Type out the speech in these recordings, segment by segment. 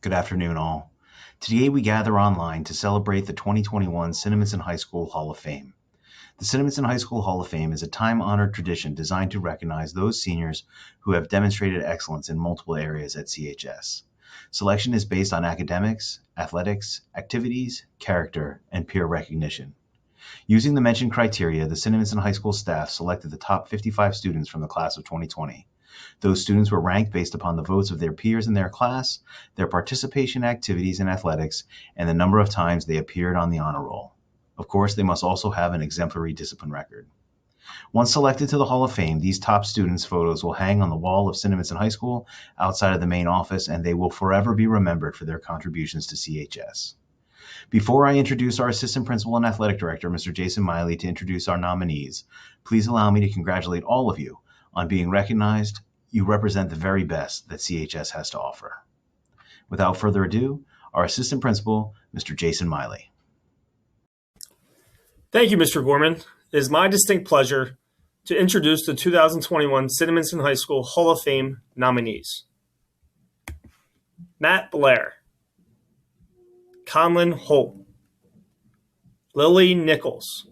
Good afternoon, all. Today we gather online to celebrate the 2021 Cinnaminson High School Hall of Fame. The Cinnaminson High School Hall of Fame is a time-honored tradition designed to recognize those seniors who have demonstrated excellence in multiple areas at CHS. Selection is based on academics, athletics, activities, character, and peer recognition. Using the mentioned criteria, the Cinnaminson High School staff selected the top 55 students from the class of 2020. Those students were ranked based upon the votes of their peers in their class, their participation in activities in athletics, and the number of times they appeared on the honor roll. Of course, they must also have an exemplary discipline record. Once selected to the Hall of Fame, these top students' photos will hang on the wall of Cinnaminson High School outside of the main office, and they will forever be remembered for their contributions to CHS. Before I introduce our Assistant Principal and Athletic Director, Mr. Jason Miley, to introduce our nominees, please allow me to congratulate all of you on being recognized. You represent the very best that CHS has to offer. Without further ado, our Assistant Principal, Mr. Jason Miley. Thank you, Mr. Gorman. It is my distinct pleasure to introduce the 2021 Cinnaminson High School Hall of Fame nominees. Matt Blair, Conlon Holt, Lily Nichols,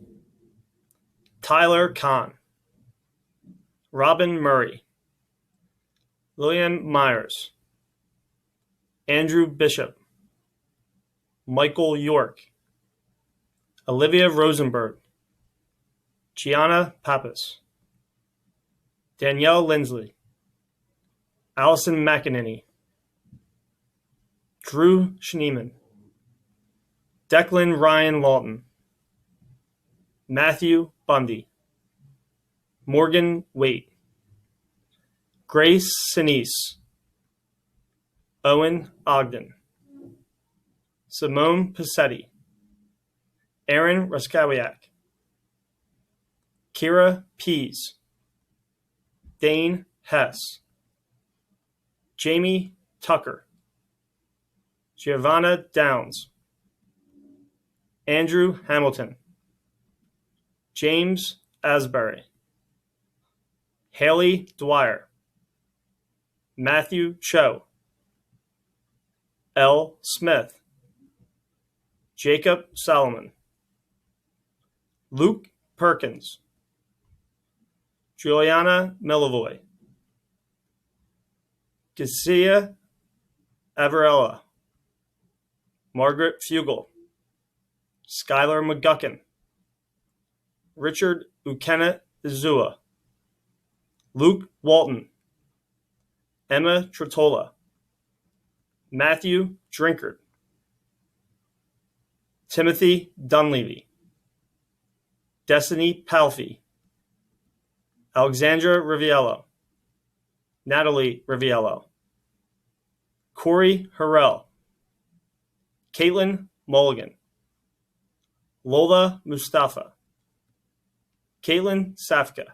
Tyler Kahn, Robin Murray, Lillian Myers, Andrew Bishop, Michael York, Olivia Rosenberg, Gianna Pappas, Danielle Lindsley, Allison McEnany, Drew Schneeman, Declan Ryan Lawton, Matthew Bundy, Morgan Waite, Grace Sinise, Owen Ogden, Simone Passetti, Aaron Raskawiak, Kira Pease, Dane Hess, Jamie Tucker, Giovanna Downs, Andrew Hamilton, James Asbury, Haley Dwyer, Matthew Cho, L. Smith, Jacob Solomon, Luke Perkins, Juliana Milivoy, Gissia Avarella, Margaret Fugel, Skylar McGuckin, Richard Ukena Izua, Luke Walton, Emma Trottola, Matthew Drinkard, Timothy Dunleavy, Destiny Palfy, Alexandra Riviello, Natalie Riviello, Corey Harrell, Caitlin Mulligan, Lola Mustafa, Caitlin Safka,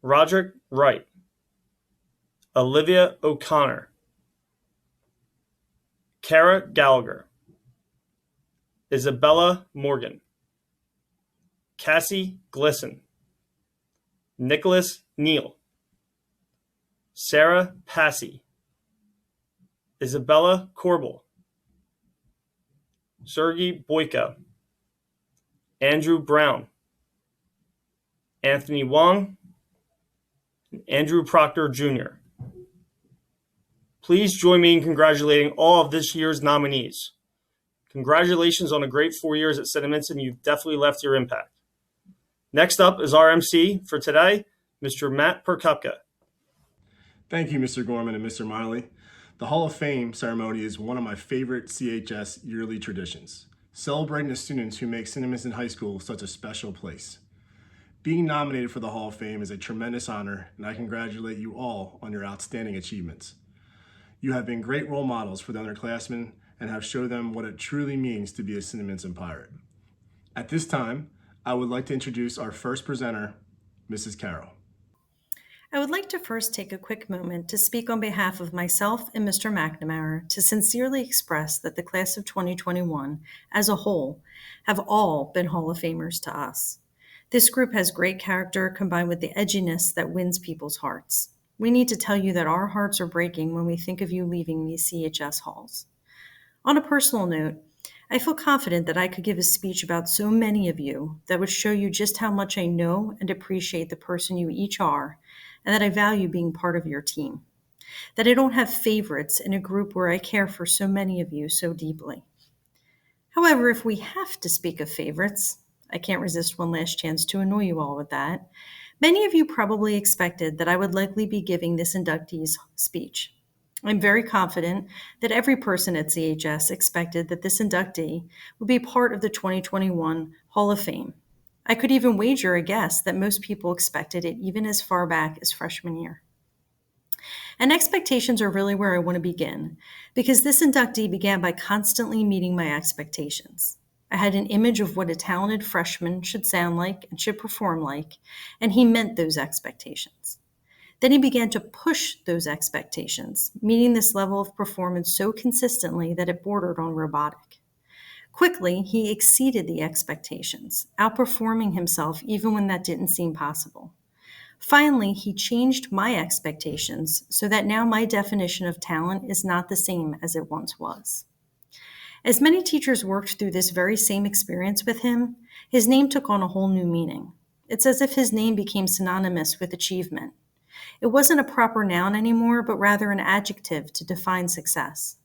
Roderick Wright, Olivia O'Connor, Kara Gallagher, Isabella Morgan, Cassie Glisson, Nicholas Neal, Sarah Passy, Isabella Corbel, Sergey Boyko, Andrew Brown, Anthony Wong, and Andrew Proctor Jr. Please join me in congratulating all of this year's nominees. Congratulations on a great 4 years at Cinnaminson. You've definitely left your impact. Next up is our MC for today, Mr. Matt Perkupka. Thank you, Mr. Gorman and Mr. Miley. The Hall of Fame ceremony is one of my favorite CHS yearly traditions, celebrating the students who make Cinnaminson High School such a special place. Being nominated for the Hall of Fame is a tremendous honor, and I congratulate you all on your outstanding achievements. You have been great role models for the underclassmen and have shown them what it truly means to be a Cinnaminson Pirate. At this time, I would like to introduce our first presenter, Mrs. Carroll. I would like to first take a quick moment to speak on behalf of myself and Mr. McNamara to sincerely express that the class of 2021, as a whole, have all been Hall of Famers to us. This group has great character combined with the edginess that wins people's hearts. We need to tell you that our hearts are breaking when we think of you leaving these CHS halls. On a personal note, I feel confident that I could give a speech about so many of you that would show you just how much I know and appreciate the person you each are, and that I value being part of your team. That I don't have favorites in a group where I care for so many of you so deeply. However, if we have to speak of favorites, I can't resist one last chance to annoy you all with that. Many of you probably expected that I would likely be giving this inductee's speech. I'm very confident that every person at CHS expected that this inductee would be part of the 2021 Hall of Fame. I could even wager a guess that most people expected it even as far back as freshman year. And expectations are really where I want to begin, because this inductee began by constantly meeting my expectations. I had an image of what a talented freshman should sound like and should perform like, and he met those expectations. Then he began to push those expectations, meeting this level of performance so consistently that it bordered on robotic. Quickly, he exceeded the expectations, outperforming himself even when that didn't seem possible. Finally, he changed my expectations so that now my definition of talent is not the same as it once was. As many teachers worked through this very same experience with him, his name took on a whole new meaning. It's as if his name became synonymous with achievement. It wasn't a proper noun anymore, but rather an adjective to define success.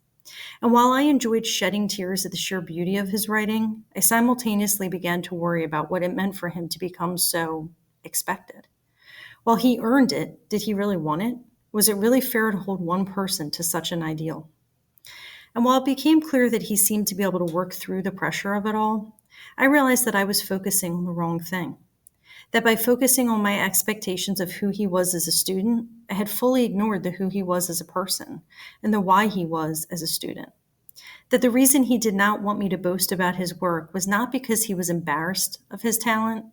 And while I enjoyed shedding tears at the sheer beauty of his writing, I simultaneously began to worry about what it meant for him to become so expected. While he earned it, did he really want it? Was it really fair to hold one person to such an ideal? And while it became clear that he seemed to be able to work through the pressure of it all, I realized that I was focusing on the wrong thing. That by focusing on my expectations of who he was as a student, I had fully ignored the who he was as a person and the why he was as a student. That the reason he did not want me to boast about his work was not because he was embarrassed of his talent,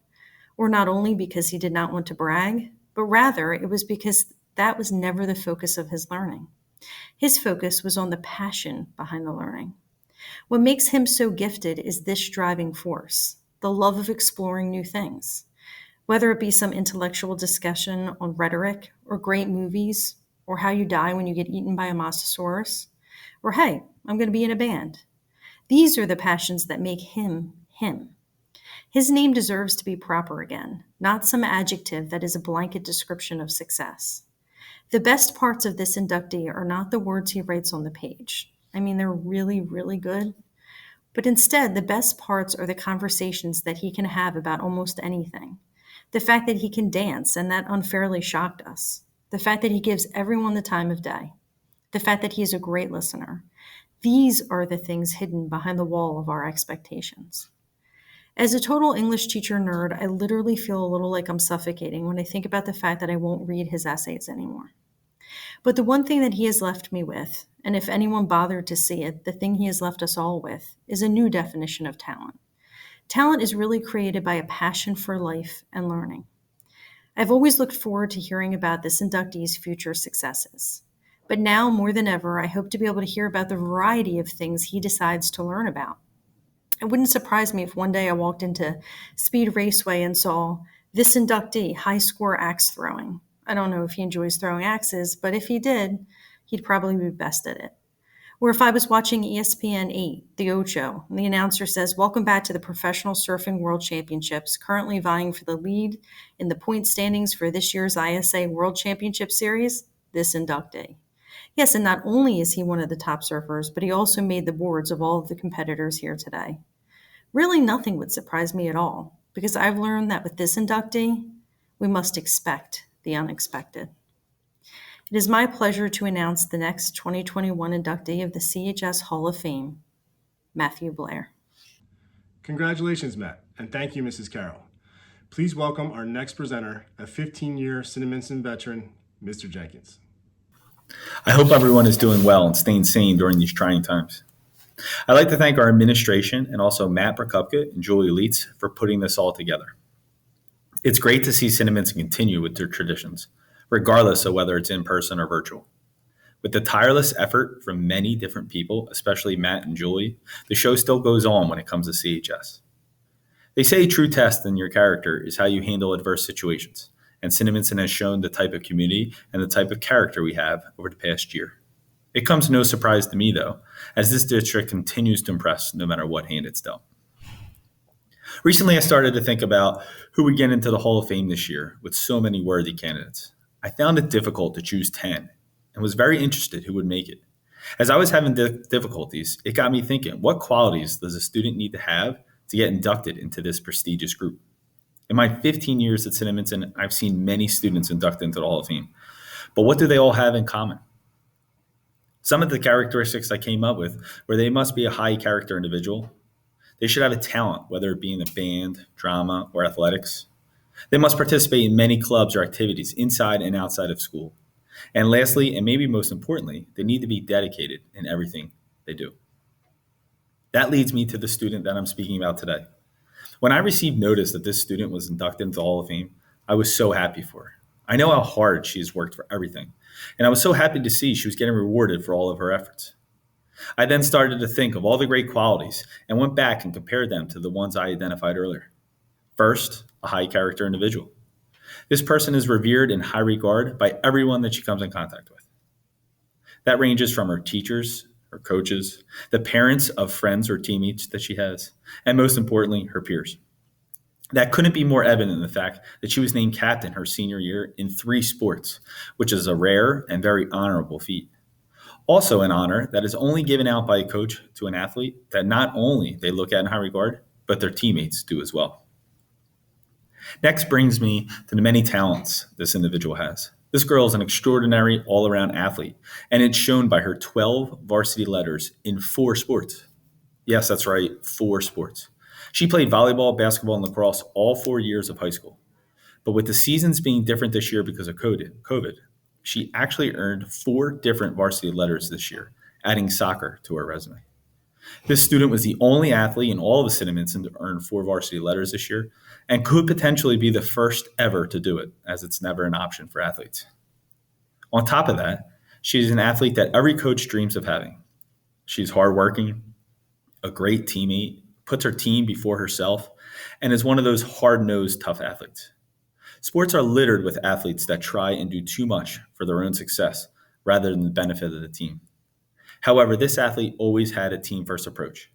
or not only because he did not want to brag, but rather it was because that was never the focus of his learning. His focus was on the passion behind the learning. What makes him so gifted is this driving force, the love of exploring new things. Whether it be some intellectual discussion on rhetoric, or great movies, or how you die when you get eaten by a mosasaurus, or hey, I'm going to be in a band. These are the passions that make him, him. His name deserves to be proper again, not some adjective that is a blanket description of success. The best parts of this inductee are not the words he writes on the page. I mean, they're really, really good. But instead, the best parts are the conversations that he can have about almost anything. The fact that he can dance, and that unfairly shocked us. The fact that he gives everyone the time of day. The fact that he is a great listener. These are the things hidden behind the wall of our expectations. As a total English teacher nerd, I literally feel a little like I'm suffocating when I think about the fact that I won't read his essays anymore. But the one thing that he has left me with, and if anyone bothered to see it, the thing he has left us all with, is a new definition of talent. Talent is really created by a passion for life and learning. I've always looked forward to hearing about this inductee's future successes. But now, more than ever, I hope to be able to hear about the variety of things he decides to learn about. It wouldn't surprise me if one day I walked into Speed Raceway and saw this inductee, high score axe throwing. I don't know if he enjoys throwing axes, but if he did, he'd probably be best at it. Or if I was watching ESPN 8, The Ocho, and the announcer says, "Welcome back to the Professional Surfing World Championships, currently vying for the lead in the point standings for this year's ISA World Championship Series, this inductee." Yes, and not only is he one of the top surfers, but he also made the boards of all of the competitors here today. Really, nothing would surprise me at all, because I've learned that with this inductee, we must expect the unexpected. It is my pleasure to announce the next 2021 inductee of the CHS Hall of Fame, Matthew Blair. Congratulations, Matt, and thank you, Mrs. Carroll. Please welcome our next presenter, a 15-year Cinnaminson veteran, Mr. Jenkins. I hope everyone is doing well and staying sane during these trying times. I'd like to thank our administration and also Matt Prokupka and Julie Leitz for putting this all together. It's great to see Cinnaminson continue with their traditions, regardless of whether it's in person or virtual. With the tireless effort from many different people, especially Matt and Julie, the show still goes on when it comes to CHS. They say a true test in your character is how you handle adverse situations, and Cinnaminson has shown the type of community and the type of character we have over the past year. It comes no surprise to me, though, as this district continues to impress no matter what hand it's dealt. Recently, I started to think about who would get into the Hall of Fame this year with so many worthy candidates. I found it difficult to choose 10 and was very interested who would make it. As I was having difficulties, it got me thinking, what qualities does a student need to have to get inducted into this prestigious group? In my 15 years at Cinnaminson, I've seen many students inducted into the Hall of Fame. But what do they all have in common? Some of the characteristics I came up with were they must be a high character individual. They should have a talent, whether it be in the band, drama, or athletics. They must participate in many clubs or activities inside and outside of school. And lastly, and maybe most importantly, they need to be dedicated in everything they do. That leads me to the student that I'm speaking about today. When I received notice that this student was inducted into the Hall of Fame, I was so happy for her. I know how hard she has worked for everything, and I was so happy to see she was getting rewarded for all of her efforts. I then started to think of all the great qualities and went back and compared them to the ones I identified earlier. First, a high character individual. This person is revered in high regard by everyone that she comes in contact with. That ranges from her teachers, her coaches, the parents of friends or teammates that she has, and most importantly, her peers. That couldn't be more evident in the fact that she was named captain her senior year in 3 sports, which is a rare and very honorable feat. Also an honor that is only given out by a coach to an athlete that not only they look at in high regard, but their teammates do as well. Next brings me to the many talents this individual has. This girl is an extraordinary all-around athlete, and it's shown by her 12 varsity letters in 4 sports. Yes, that's right, 4 sports. She played volleyball, basketball, and lacrosse all 4 years of high school. But with the seasons being different this year because of COVID, she actually earned 4 different varsity letters this year, adding soccer to her resume. This student was the only athlete in all of Cinnaminson to earn 4 varsity letters this year and could potentially be the first ever to do it, as it's never an option for athletes. On top of that, she's an athlete that every coach dreams of having. She's hardworking, a great teammate, puts her team before herself, and is one of those hard-nosed, tough athletes. Sports are littered with athletes that try and do too much for their own success rather than the benefit of the team. However, this athlete always had a team-first approach.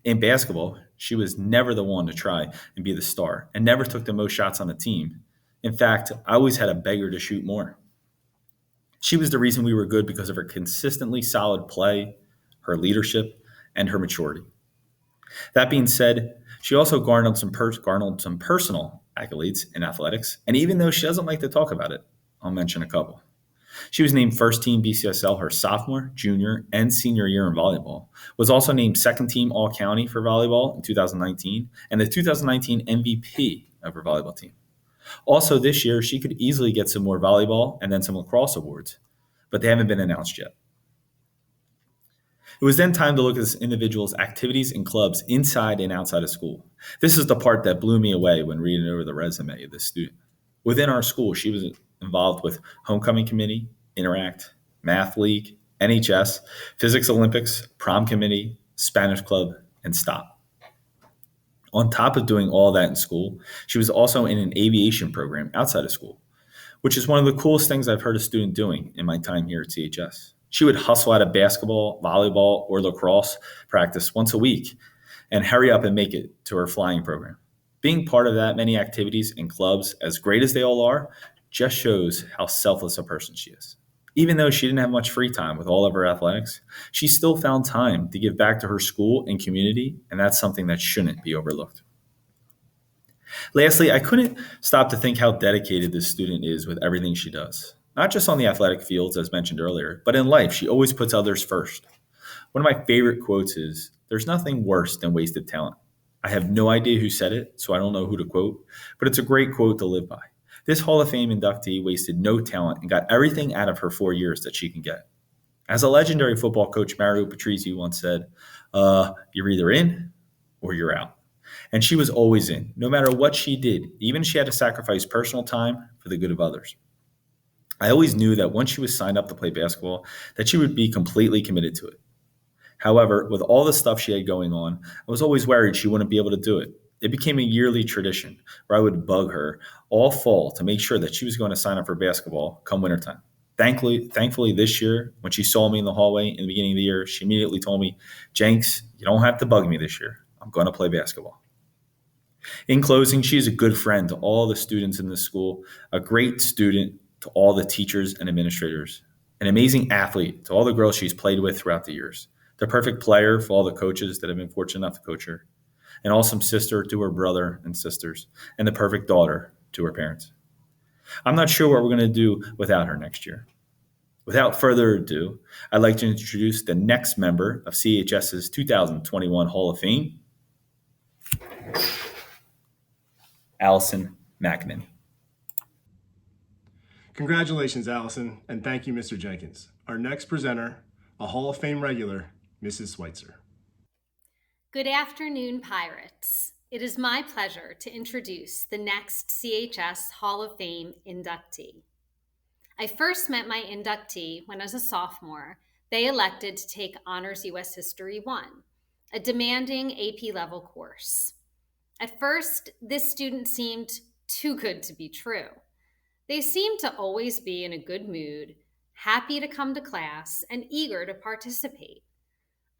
In basketball, she was never the one to try and be the star and never took the most shots on the team. In fact, I always had to beg her to shoot more. She was the reason we were good because of her consistently solid play, her leadership, and her maturity. That being said, she also garnered some personal accolades in athletics, and even though she doesn't like to talk about it, I'll mention a couple. She was named first team BCSL her sophomore, junior, and senior year in volleyball, was also named second team All-County for volleyball in 2019, and the 2019 MVP of her volleyball team. Also this year, she could easily get some more volleyball and then some lacrosse awards, but they haven't been announced yet. It was then time to look at this individual's activities and clubs inside and outside of school. This is the part that blew me away when reading over the resume of this student. Within our school, she was involved with Homecoming Committee, Interact, Math League, NHS, Physics Olympics, Prom Committee, Spanish Club, and STOP. On top of doing all that in school, she was also in an aviation program outside of school, which is one of the coolest things I've heard a student doing in my time here at CHS. She would hustle out of basketball, volleyball, or lacrosse practice once a week and hurry up and make it to her flying program. Being part of that many activities and clubs, as great as they all are, just shows how selfless a person she is. Even though she didn't have much free time with all of her athletics, she still found time to give back to her school and community, and that's something that shouldn't be overlooked. Lastly, I couldn't stop to think how dedicated this student is with everything she does. Not just on the athletic fields, as mentioned earlier, but in life, she always puts others first. One of my favorite quotes is, "There's nothing worse than wasted talent." I have no idea who said it, so I don't know who to quote, but it's a great quote to live by. This Hall of Fame inductee wasted no talent and got everything out of her 4 years that she can get. As a legendary football coach, Mario Patrizi once said, you're either in or you're out. And she was always in, no matter what she did, even if she had to sacrifice personal time for the good of others. I always knew that once she was signed up to play basketball, that she would be completely committed to it. However, with all the stuff she had going on, I was always worried she wouldn't be able to do it. It became a yearly tradition where I would bug her all fall to make sure that she was going to sign up for basketball come wintertime. Thankfully, this year, when she saw me in the hallway in the beginning of the year, she immediately told me, Jenks, you don't have to bug me this year. I'm going to play basketball. In closing, she is a good friend to all the students in this school, a great student to all the teachers and administrators, an amazing athlete to all the girls she's played with throughout the years, the perfect player for all the coaches that have been fortunate enough to coach her, an awesome sister to her brother and sisters, and the perfect daughter to her parents. I'm not sure what we're going to do without her next year. Without further ado, I'd like to introduce the next member of CHS's 2021 Hall of Fame, Allison McMinn. Congratulations, Allison, and thank you, Mr. Jenkins. Our next presenter, a Hall of Fame regular, Mrs. Schweitzer. Good afternoon, Pirates. It is my pleasure to introduce the next CHS Hall of Fame inductee. I first met my inductee when, as a sophomore, they elected to take Honors U.S. History 1, a demanding AP level course. At first, this student seemed too good to be true. They seemed to always be in a good mood, happy to come to class, and eager to participate.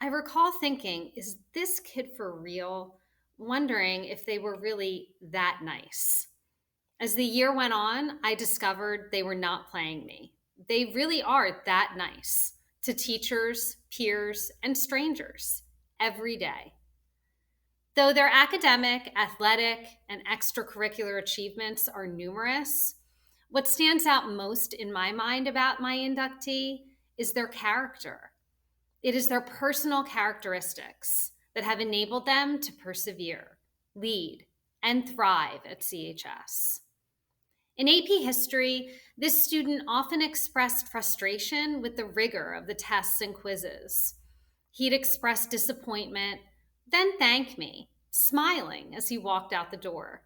I recall thinking, is this kid for real? Wondering if they were really that nice. As the year went on, I discovered they were not playing me. They really are that nice to teachers, peers, and strangers every day. Though their academic, athletic, and extracurricular achievements are numerous, what stands out most in my mind about my inductee is their character. It is their personal characteristics that have enabled them to persevere, lead, and thrive at CHS. In AP History, this student often expressed frustration with the rigor of the tests and quizzes. He'd express disappointment, then thank me, smiling as he walked out the door.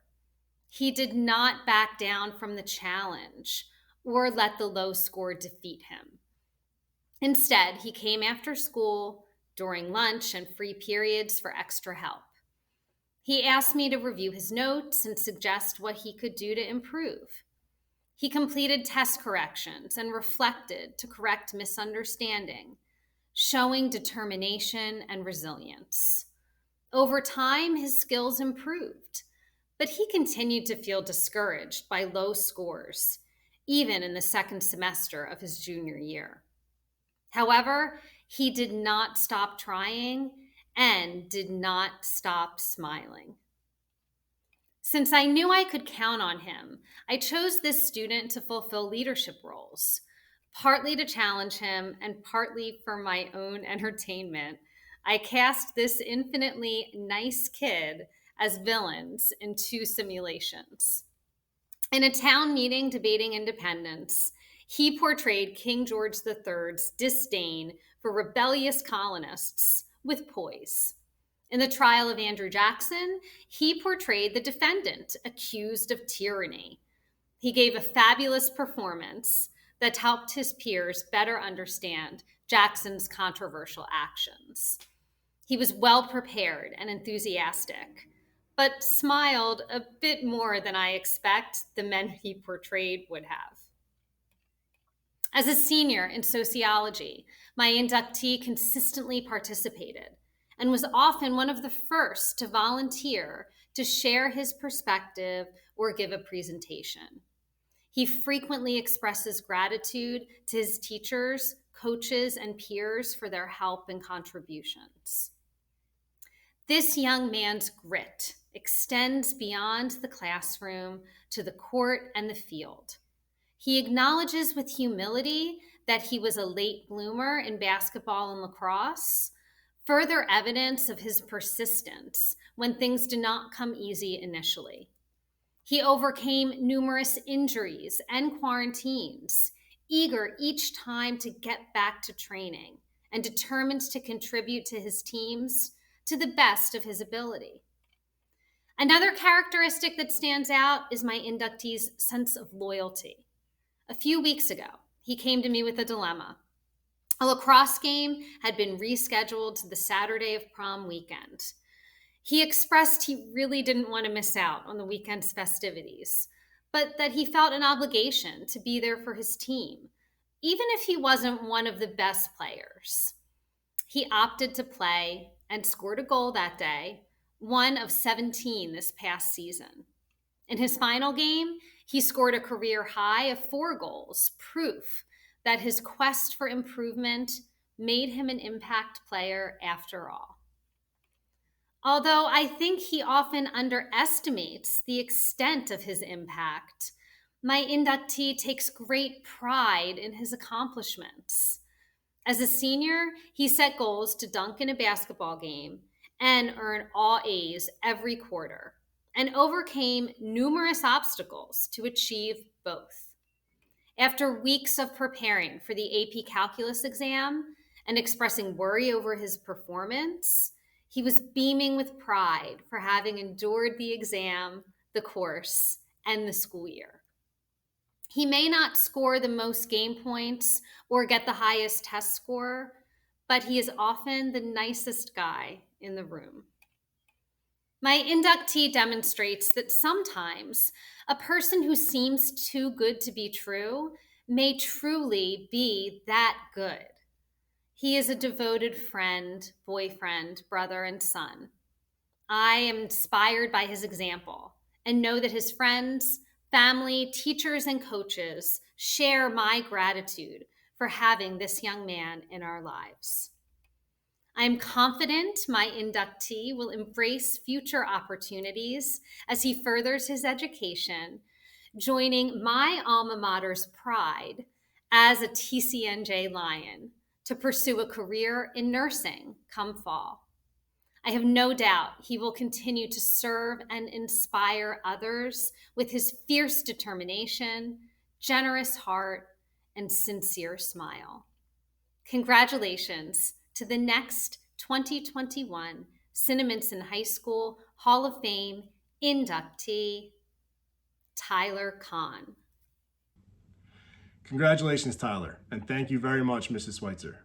He did not back down from the challenge or let the low score defeat him. Instead, he came after school, during lunch, and free periods for extra help. He asked me to review his notes and suggest what he could do to improve. He completed test corrections and reflected to correct misunderstanding, showing determination and resilience. Over time, his skills improved, but he continued to feel discouraged by low scores, even in the second semester of his junior year. However, he did not stop trying and did not stop smiling. Since I knew I could count on him, I chose this student to fulfill leadership roles, partly to challenge him and partly for my own entertainment. I cast this infinitely nice kid as villains in 2 simulations. In a town meeting debating independence, he portrayed King George III's disdain for rebellious colonists with poise. In the trial of Andrew Jackson, he portrayed the defendant accused of tyranny. He gave a fabulous performance that helped his peers better understand Jackson's controversial actions. He was well prepared and enthusiastic, but smiled a bit more than I expect the men he portrayed would have. As a senior in sociology, my inductee consistently participated and was often one of the first to volunteer to share his perspective or give a presentation. He frequently expresses gratitude to his teachers, coaches, and peers for their help and contributions. This young man's grit extends beyond the classroom to the court and the field. He acknowledges with humility that he was a late bloomer in basketball and lacrosse, further evidence of his persistence when things did not come easy initially. He overcame numerous injuries and quarantines, eager each time to get back to training and determined to contribute to his teams to the best of his ability. Another characteristic that stands out is my inductee's sense of loyalty. A few weeks ago, he came to me with a dilemma. A lacrosse game had been rescheduled to the Saturday of prom weekend. He expressed he really didn't want to miss out on the weekend's festivities, but that he felt an obligation to be there for his team, even if he wasn't one of the best players. He opted to play and scored a goal that day, one of 17 this past season. In his final game, he scored a career high of 4 goals, proof that his quest for improvement made him an impact player after all. Although I think he often underestimates the extent of his impact, my inductee takes great pride in his accomplishments. As a senior, he set goals to dunk in a basketball game and earn all A's every quarter, and overcame numerous obstacles to achieve both. After weeks of preparing for the AP Calculus exam and expressing worry over his performance, he was beaming with pride for having endured the exam, the course, and the school year. He may not score the most game points or get the highest test score, but he is often the nicest guy in the room. My inductee demonstrates that sometimes a person who seems too good to be true may truly be that good. He is a devoted friend, boyfriend, brother, and son. I am inspired by his example and know that his friends, family, teachers, and coaches share my gratitude for having this young man in our lives. I am confident my inductee will embrace future opportunities as he furthers his education, joining my alma mater's pride as a TCNJ Lion to pursue a career in nursing come fall. I have no doubt he will continue to serve and inspire others with his fierce determination, generous heart, and sincere smile. Congratulations to the next 2021 Cinnaminson High School Hall of Fame inductee, Tyler Kahn. Congratulations, Tyler, and thank you very much, Mrs. Schweitzer.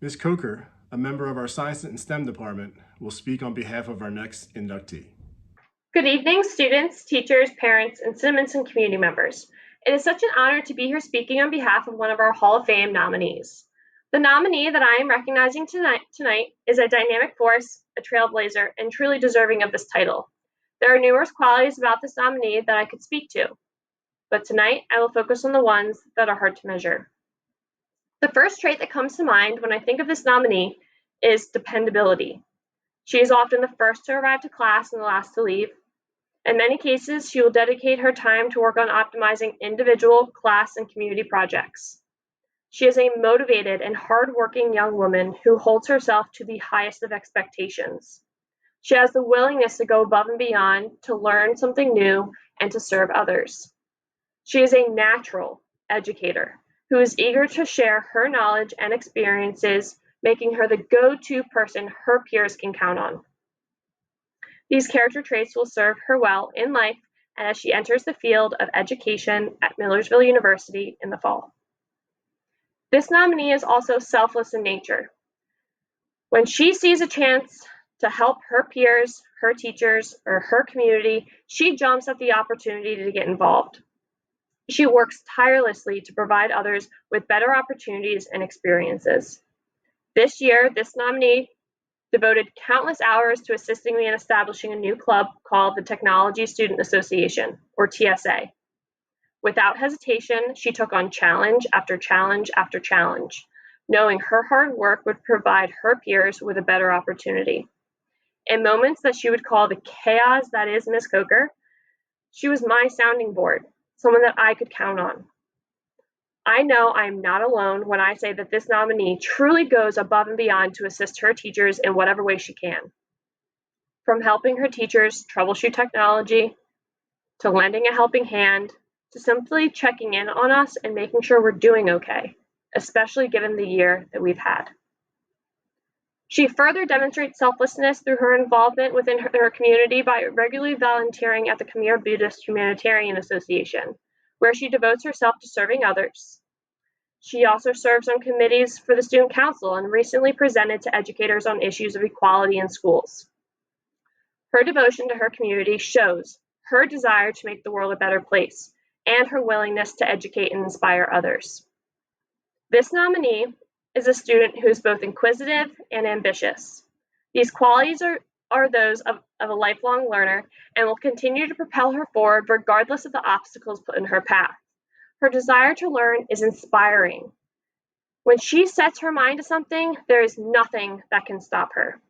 Ms. Coker, a member of our Science and STEM department, will speak on behalf of our next inductee. Good evening, students, teachers, parents, and Cinnaminson community members. It is such an honor to be here speaking on behalf of one of our Hall of Fame nominees. The nominee that I am recognizing tonight is a dynamic force, a trailblazer, and truly deserving of this title. There are numerous qualities about this nominee that I could speak to, but tonight I will focus on the ones that are hard to measure. The first trait that comes to mind when I think of this nominee is dependability. She is often the first to arrive to class and the last to leave. In many cases, she will dedicate her time to work on optimizing individual, class, and community projects. She is a motivated and hardworking young woman who holds herself to the highest of expectations. She has the willingness to go above and beyond to learn something new and to serve others. She is a natural educator who is eager to share her knowledge and experiences, making her the go-to person her peers can count on. These character traits will serve her well in life and as she enters the field of education at Millersville University in the fall. This nominee is also selfless in nature. When she sees a chance to help her peers, her teachers, or her community, she jumps at the opportunity to get involved. She works tirelessly to provide others with better opportunities and experiences. This year, this nominee devoted countless hours to assisting me in establishing a new club called the Technology Student Association, or TSA. Without hesitation, she took on challenge after challenge after challenge, knowing her hard work would provide her peers with a better opportunity. In moments that she would call the chaos that is Ms. Coker, she was my sounding board, someone that I could count on. I know I'm not alone when I say that this nominee truly goes above and beyond to assist her teachers in whatever way she can. From helping her teachers troubleshoot technology, to lending a helping hand, to simply checking in on us and making sure we're doing okay, especially given the year that we've had. She further demonstrates selflessness through her involvement within her community by regularly volunteering at the Khmer Buddhist Humanitarian Association, where she devotes herself to serving others. She also serves on committees for the Student Council and recently presented to educators on issues of equality in schools. Her devotion to her community shows her desire to make the world a better place and her willingness to educate and inspire others. This nominee is a student who is both inquisitive and ambitious. These qualities are those of a lifelong learner and will continue to propel her forward regardless of the obstacles put in her path. Her desire to learn is inspiring. When she sets her mind to something, there is nothing that can stop her.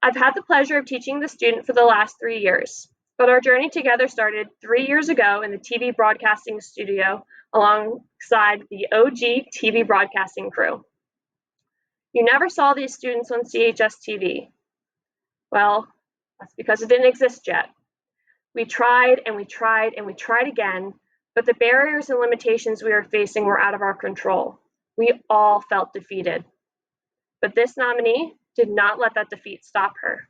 I've had the pleasure of teaching the student for the last 3 years, but our journey together started 3 years ago in the TV broadcasting studio alongside the OG TV broadcasting crew. You never saw these students on CHS TV. Well, that's because it didn't exist yet. We tried and we tried and we tried again, but the barriers and limitations we were facing were out of our control. We all felt defeated. But this nominee did not let that defeat stop her.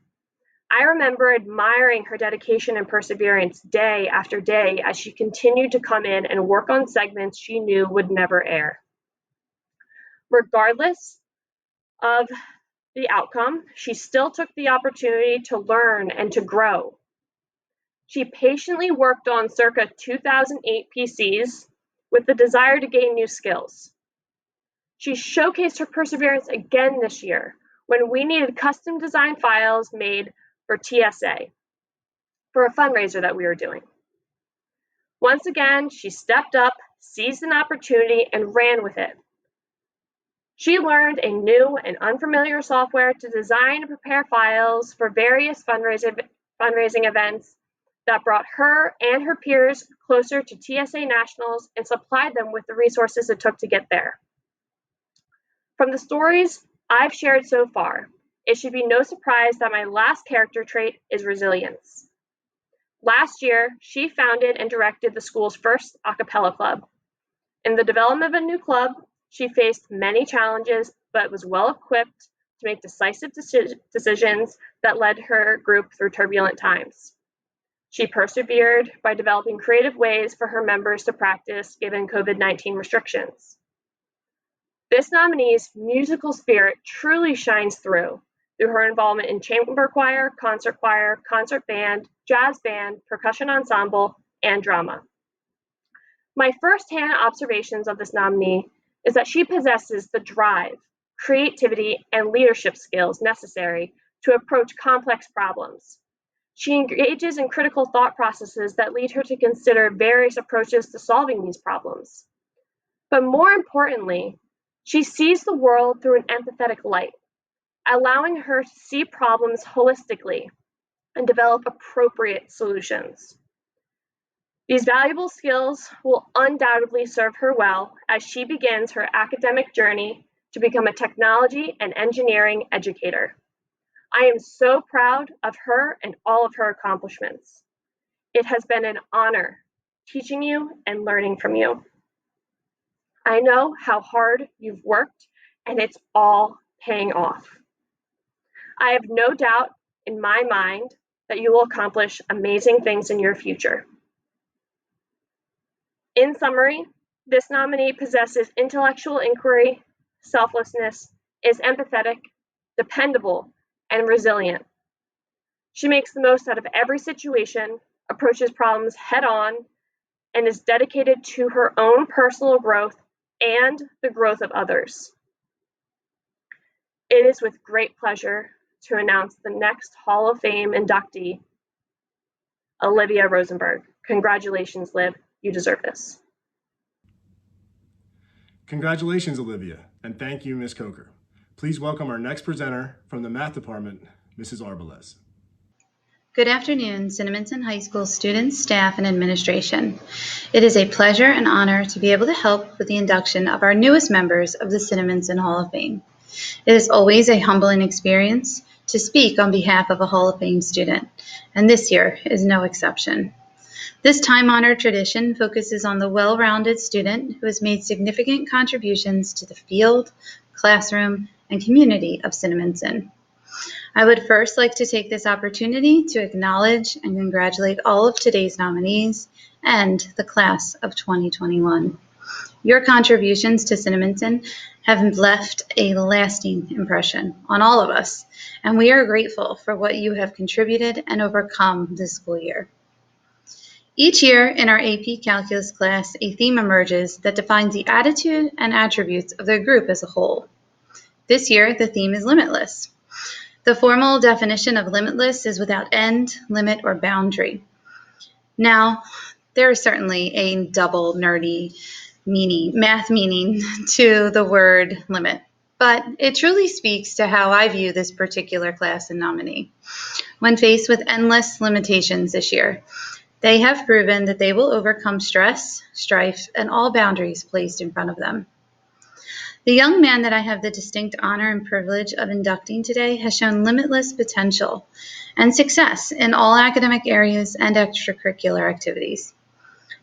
I remember admiring her dedication and perseverance day after day as she continued to come in and work on segments she knew would never air. Regardless of the outcome, she still took the opportunity to learn and to grow. She patiently worked on circa 2008 PCs with the desire to gain new skills. She showcased her perseverance again this year when we needed custom design files made for TSA for a fundraiser that we were doing. Once again, she stepped up, seized an opportunity, and ran with it. She learned a new and unfamiliar software to design and prepare files for various fundraising events that brought her and her peers closer to TSA nationals and supplied them with the resources it took to get there. From the stories I've shared so far, it should be no surprise that my last character trait is resilience. Last year, she founded and directed the school's first a cappella club. In the development of a new club, she faced many challenges, but was well equipped to make decisive decisions that led her group through turbulent times. She persevered by developing creative ways for her members to practice given COVID-19 restrictions. This nominee's musical spirit truly shines through her involvement in chamber choir, concert band, jazz band, percussion ensemble, and drama. My firsthand observations of this nominee is that she possesses the drive, creativity, and leadership skills necessary to approach complex problems. She engages in critical thought processes that lead her to consider various approaches to solving these problems. But more importantly, she sees the world through an empathetic light, allowing her to see problems holistically and develop appropriate solutions. These valuable skills will undoubtedly serve her well as she begins her academic journey to become a technology and engineering educator. I am so proud of her and all of her accomplishments. It has been an honor teaching you and learning from you. I know how hard you've worked, and it's all paying off. I have no doubt in my mind that you will accomplish amazing things in your future. In summary, this nominee possesses intellectual inquiry, selflessness, is empathetic, dependable, and resilient. She makes the most out of every situation, approaches problems head on, and is dedicated to her own personal growth and the growth of others. It is with great pleasure to announce the next Hall of Fame inductee, Olivia Rosenberg. Congratulations, Liv. You deserve this. Congratulations, Olivia, and thank you, Ms. Coker. Please welcome our next presenter from the Math Department, Mrs. Arbales. Good afternoon, Cinnaminson High School students, staff, and administration. It is a pleasure and honor to be able to help with the induction of our newest members of the Cinnaminson Hall of Fame. It is always a humbling experience to speak on behalf of a Hall of Fame student, and this year is no exception. This time-honored tradition focuses on the well-rounded student who has made significant contributions to the field, classroom, and community of Cinnaminson. I would first like to take this opportunity to acknowledge and congratulate all of today's nominees and the class of 2021. Your contributions to Cinnaminson have left a lasting impression on all of us, and we are grateful for what you have contributed and overcome this school year. Each year in our AP Calculus class, a theme emerges that defines the attitude and attributes of the group as a whole. This year, the theme is limitless. The formal definition of limitless is without end, limit, or boundary. Now, there is certainly a double nerdy math meaning to the word limit, but it truly speaks to how I view this particular class and nominee. When faced with endless limitations this year, they have proven that they will overcome stress, strife, and all boundaries placed in front of them. The young man that I have the distinct honor and privilege of inducting today has shown limitless potential and success in all academic areas and extracurricular activities.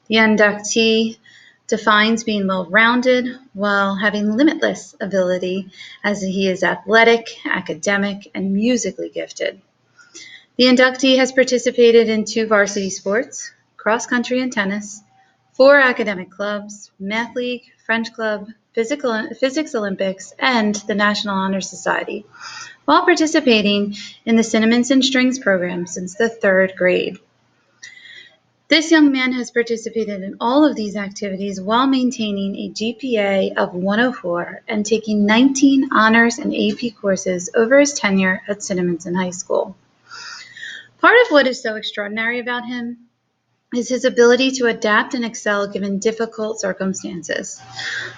The inductee defines being well-rounded while having limitless ability, as he is athletic, academic, and musically gifted. The inductee has participated in 2 varsity sports, cross country and tennis, 4 academic clubs, math league, French club, physics Olympics, and the National Honor Society, while participating in the Cinnamons and Strings program since the 3rd grade. This young man has participated in all of these activities while maintaining a GPA of 104 and taking 19 honors and AP courses over his tenure at Cinnamons High School. Part of what is so extraordinary about him is his ability to adapt and excel given difficult circumstances.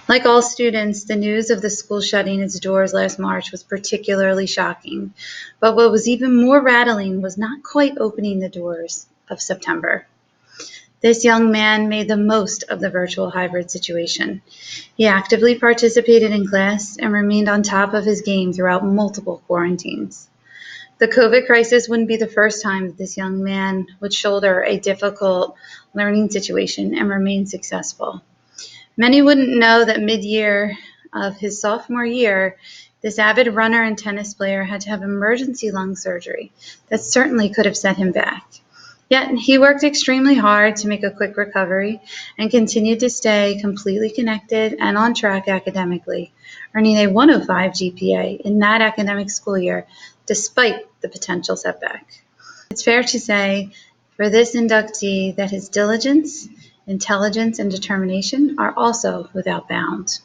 Like all students, the news of the school shutting its doors last March was particularly shocking, but what was even more rattling was not quite opening the doors of September. This young man made the most of the virtual hybrid situation. He actively participated in class and remained on top of his game throughout multiple quarantines. The COVID crisis wouldn't be the first time that this young man would shoulder a difficult learning situation and remain successful. Many wouldn't know that mid-year of his sophomore year, this avid runner and tennis player had to have emergency lung surgery that certainly could have set him back. Yet he worked extremely hard to make a quick recovery and continued to stay completely connected and on track academically, earning a 105 GPA in that academic school year despite the potential setback. It's fair to say for this inductee that his diligence, intelligence, and determination are also without bound.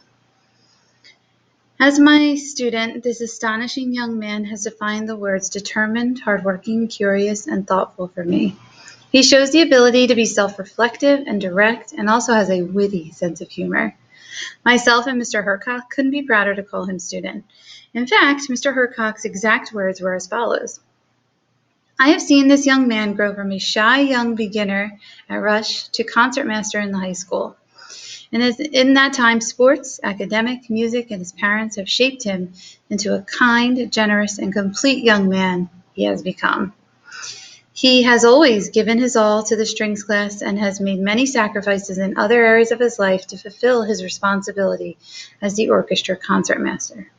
As my student, this astonishing young man has defined the words determined, hardworking, curious, and thoughtful for me. He shows the ability to be self-reflective and direct, and also has a witty sense of humor. Myself and Mr. Hercock couldn't be prouder to call him student. In fact, Mr. Hercock's exact words were as follows: I have seen this young man grow from a shy young beginner at Rush to concertmaster in the high school. And in that time, sports, academic, music, and his parents have shaped him into a kind, generous, and complete young man he has become. He has always given his all to the strings class and has made many sacrifices in other areas of his life to fulfill his responsibility as the orchestra concertmaster.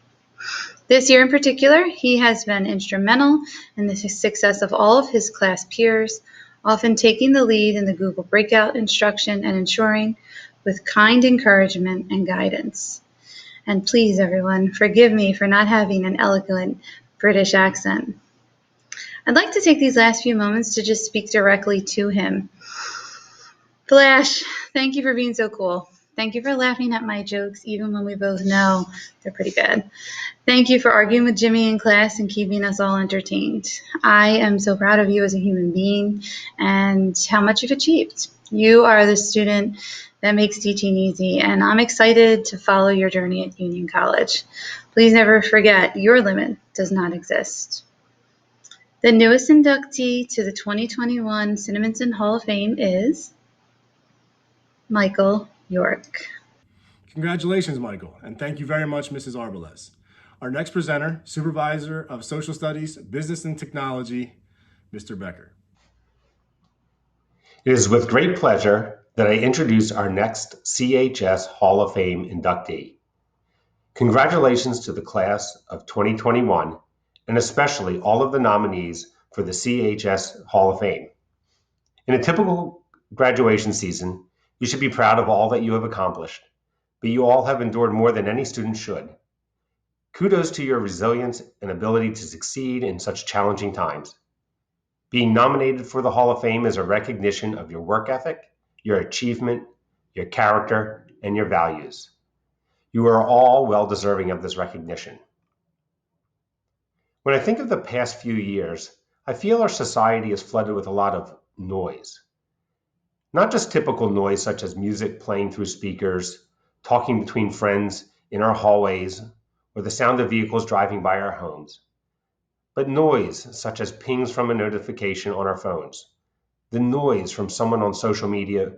This year in particular, he has been instrumental in the success of all of his class peers, often taking the lead in the Google breakout instruction and ensuring with kind encouragement and guidance. And please, everyone, forgive me for not having an eloquent British accent. I'd like to take these last few moments to just speak directly to him. Flash, thank you for being so cool. Thank you for laughing at my jokes, even when we both know they're pretty bad. Thank you for arguing with Jimmy in class and keeping us all entertained. I am so proud of you as a human being and how much you've achieved. You are the student that makes teaching easy, and I'm excited to follow your journey at Union College. Please never forget, your limit does not exist. The newest inductee to the 2021 Cinnamons Hall of Fame is Michael York. Congratulations, Michael, and thank you very much, Mrs. Arbales. Our next presenter, Supervisor of Social Studies, Business and Technology, Mr. Becker. It is with great pleasure that I introduce our next CHS Hall of Fame inductee. Congratulations to the class of 2021, and especially all of the nominees for the CHS Hall of Fame. In a typical graduation season, you should be proud of all that you have accomplished, but you all have endured more than any student should. Kudos to your resilience and ability to succeed in such challenging times. Being nominated for the Hall of Fame is a recognition of your work ethic, your achievement, your character, and your values. You are all well deserving of this recognition. When I think of the past few years, I feel our society is flooded with a lot of noise. Not just typical noise such as music playing through speakers, talking between friends in our hallways, or the sound of vehicles driving by our homes, but noise such as pings from a notification on our phones, the noise from someone on social media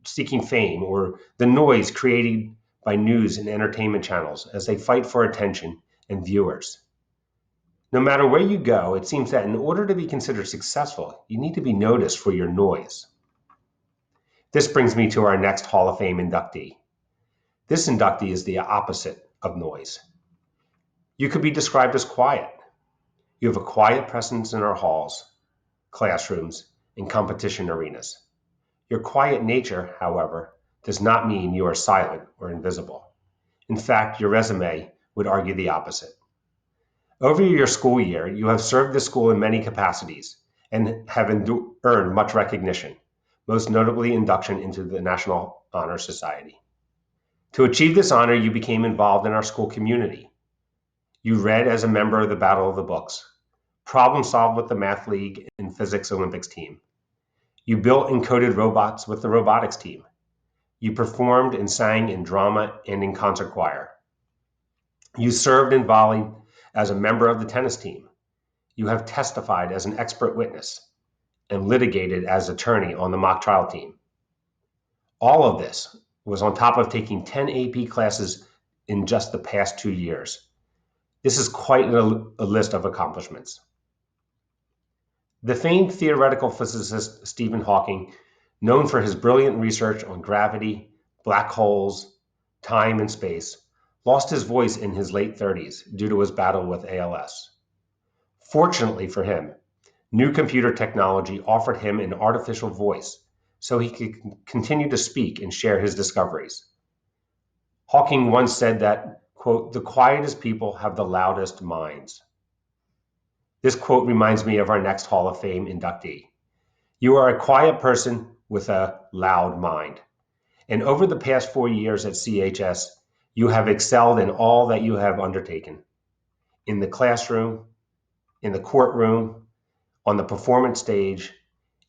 seeking fame, or the noise created by news and entertainment channels as they fight for attention and viewers. No matter where you go, it seems that in order to be considered successful, you need to be noticed for your noise. This brings me to our next Hall of Fame inductee. This inductee is the opposite of noise. You could be described as quiet. You have a quiet presence in our halls, classrooms, and competition arenas. Your quiet nature, however, does not mean you are silent or invisible. In fact, your resume would argue the opposite. Over your school year, you have served the school in many capacities and have earned much recognition, most notably induction into the National Honor Society. To achieve this honor, you became involved in our school community. You read as a member of the Battle of the Books, problem solved with the Math League and Physics Olympics team. You built and coded robots with the robotics team. You performed and sang in drama and in concert choir. You served and volleyed as a member of the tennis team. You have testified as an expert witness and litigated as attorney on the mock trial team. All of this was on top of taking 10 AP classes in just the past 2 years. This is quite a list of accomplishments. The famed theoretical physicist Stephen Hawking, known for his brilliant research on gravity, black holes, time, and space, lost his voice in his late 30s due to his battle with ALS. Fortunately for him, new computer technology offered him an artificial voice so he could continue to speak and share his discoveries. Hawking once said that, quote, "The quietest people have the loudest minds." This quote reminds me of our next Hall of Fame inductee. You are a quiet person with a loud mind. And over the past 4 years at CHS, you have excelled in all that you have undertaken. In the classroom, in the courtroom, on the performance stage,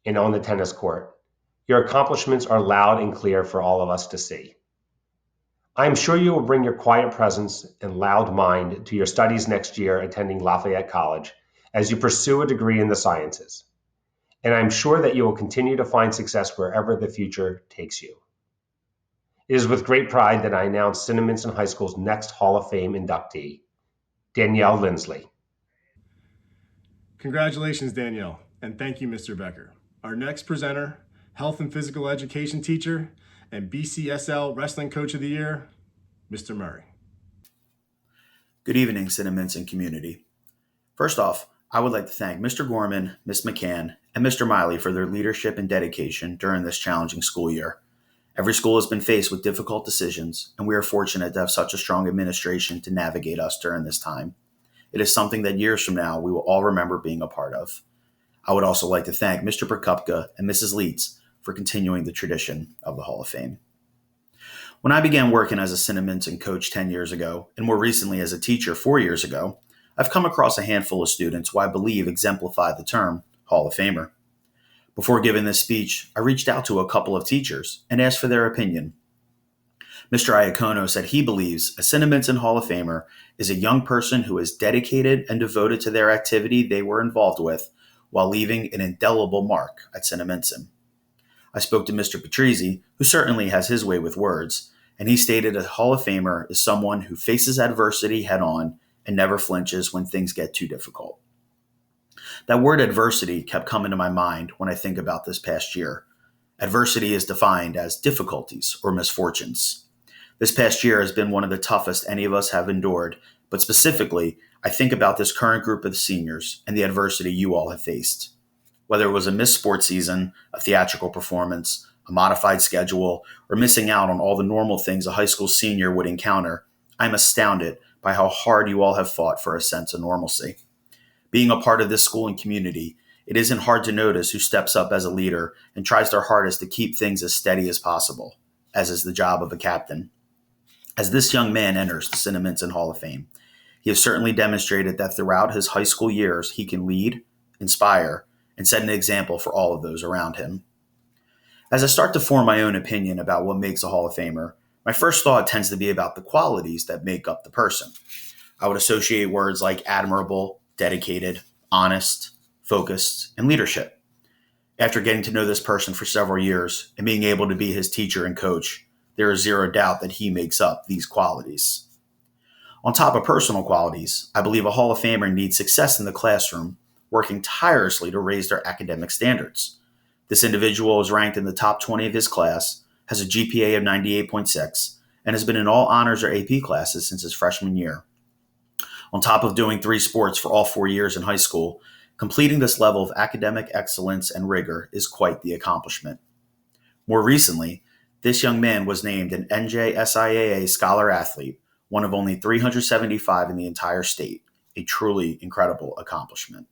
and on the tennis court. Your accomplishments are loud and clear for all of us to see. I am sure you will bring your quiet presence and loud mind to your studies next year attending Lafayette College as you pursue a degree in the sciences. And I'm sure that you will continue to find success wherever the future takes you. It is with great pride that I announce Cinnaminson High School's next Hall of Fame inductee, Danielle Lindsley. Congratulations, Danielle, and thank you, Mr. Becker. Our next presenter, health and physical education teacher and BCSL Wrestling Coach of the Year, Mr. Murray. Good evening, Cinnaminson community. First off, I would like to thank Mr. Gorman, Ms. McCann, and Mr. Miley for their leadership and dedication during this challenging school year. Every school has been faced with difficult decisions, and we are fortunate to have such a strong administration to navigate us during this time. It is something that years from now we will all remember being a part of. I would also like to thank Mr. Prokupka and Mrs. Leitz for continuing the tradition of the Hall of Fame. When I began working as a Cinnaminson coach 10 years ago, and more recently as a teacher 4 years ago, I've come across a handful of students who I believe exemplify the term Hall of Famer. Before giving this speech, I reached out to a couple of teachers and asked for their opinion. Mr. Iacono said he believes a Cinnaminson Hall of Famer is a young person who is dedicated and devoted to their activity they were involved with while leaving an indelible mark at Cinnaminson. I spoke to Mr. Patrizzi, who certainly has his way with words, and he stated a Hall of Famer is someone who faces adversity head-on and never flinches when things get too difficult. That word adversity kept coming to my mind when I think about this past year. Adversity is defined as difficulties or misfortunes. This past year has been one of the toughest any of us have endured, but specifically, I think about this current group of seniors and the adversity you all have faced. Whether it was a missed sports season, a theatrical performance, a modified schedule, or missing out on all the normal things a high school senior would encounter, I'm astounded by how hard you all have fought for a sense of normalcy. Being a part of this school and community, it isn't hard to notice who steps up as a leader and tries their hardest to keep things as steady as possible, as is the job of a captain. As this young man enters the Cinnaminson Hall of Fame, he has certainly demonstrated that throughout his high school years, he can lead, inspire, and set an example for all of those around him. As I start to form my own opinion about what makes a Hall of Famer, my first thought tends to be about the qualities that make up the person. I would associate words like admirable, dedicated, honest, focused, and leadership. After getting to know this person for several years and being able to be his teacher and coach, there is zero doubt that he makes up these qualities. On top of personal qualities, I believe a Hall of Famer needs success in the classroom, working tirelessly to raise their academic standards. This individual is ranked in the top 20 of his class, has a GPA of 98.6, and has been in all honors or AP classes since his freshman year. On top of doing 3 sports for all 4 years in high school, completing this level of academic excellence and rigor is quite the accomplishment. More recently, this young man was named an NJSIAA Scholar Athlete, one of only 375 in the entire state, a truly incredible accomplishment.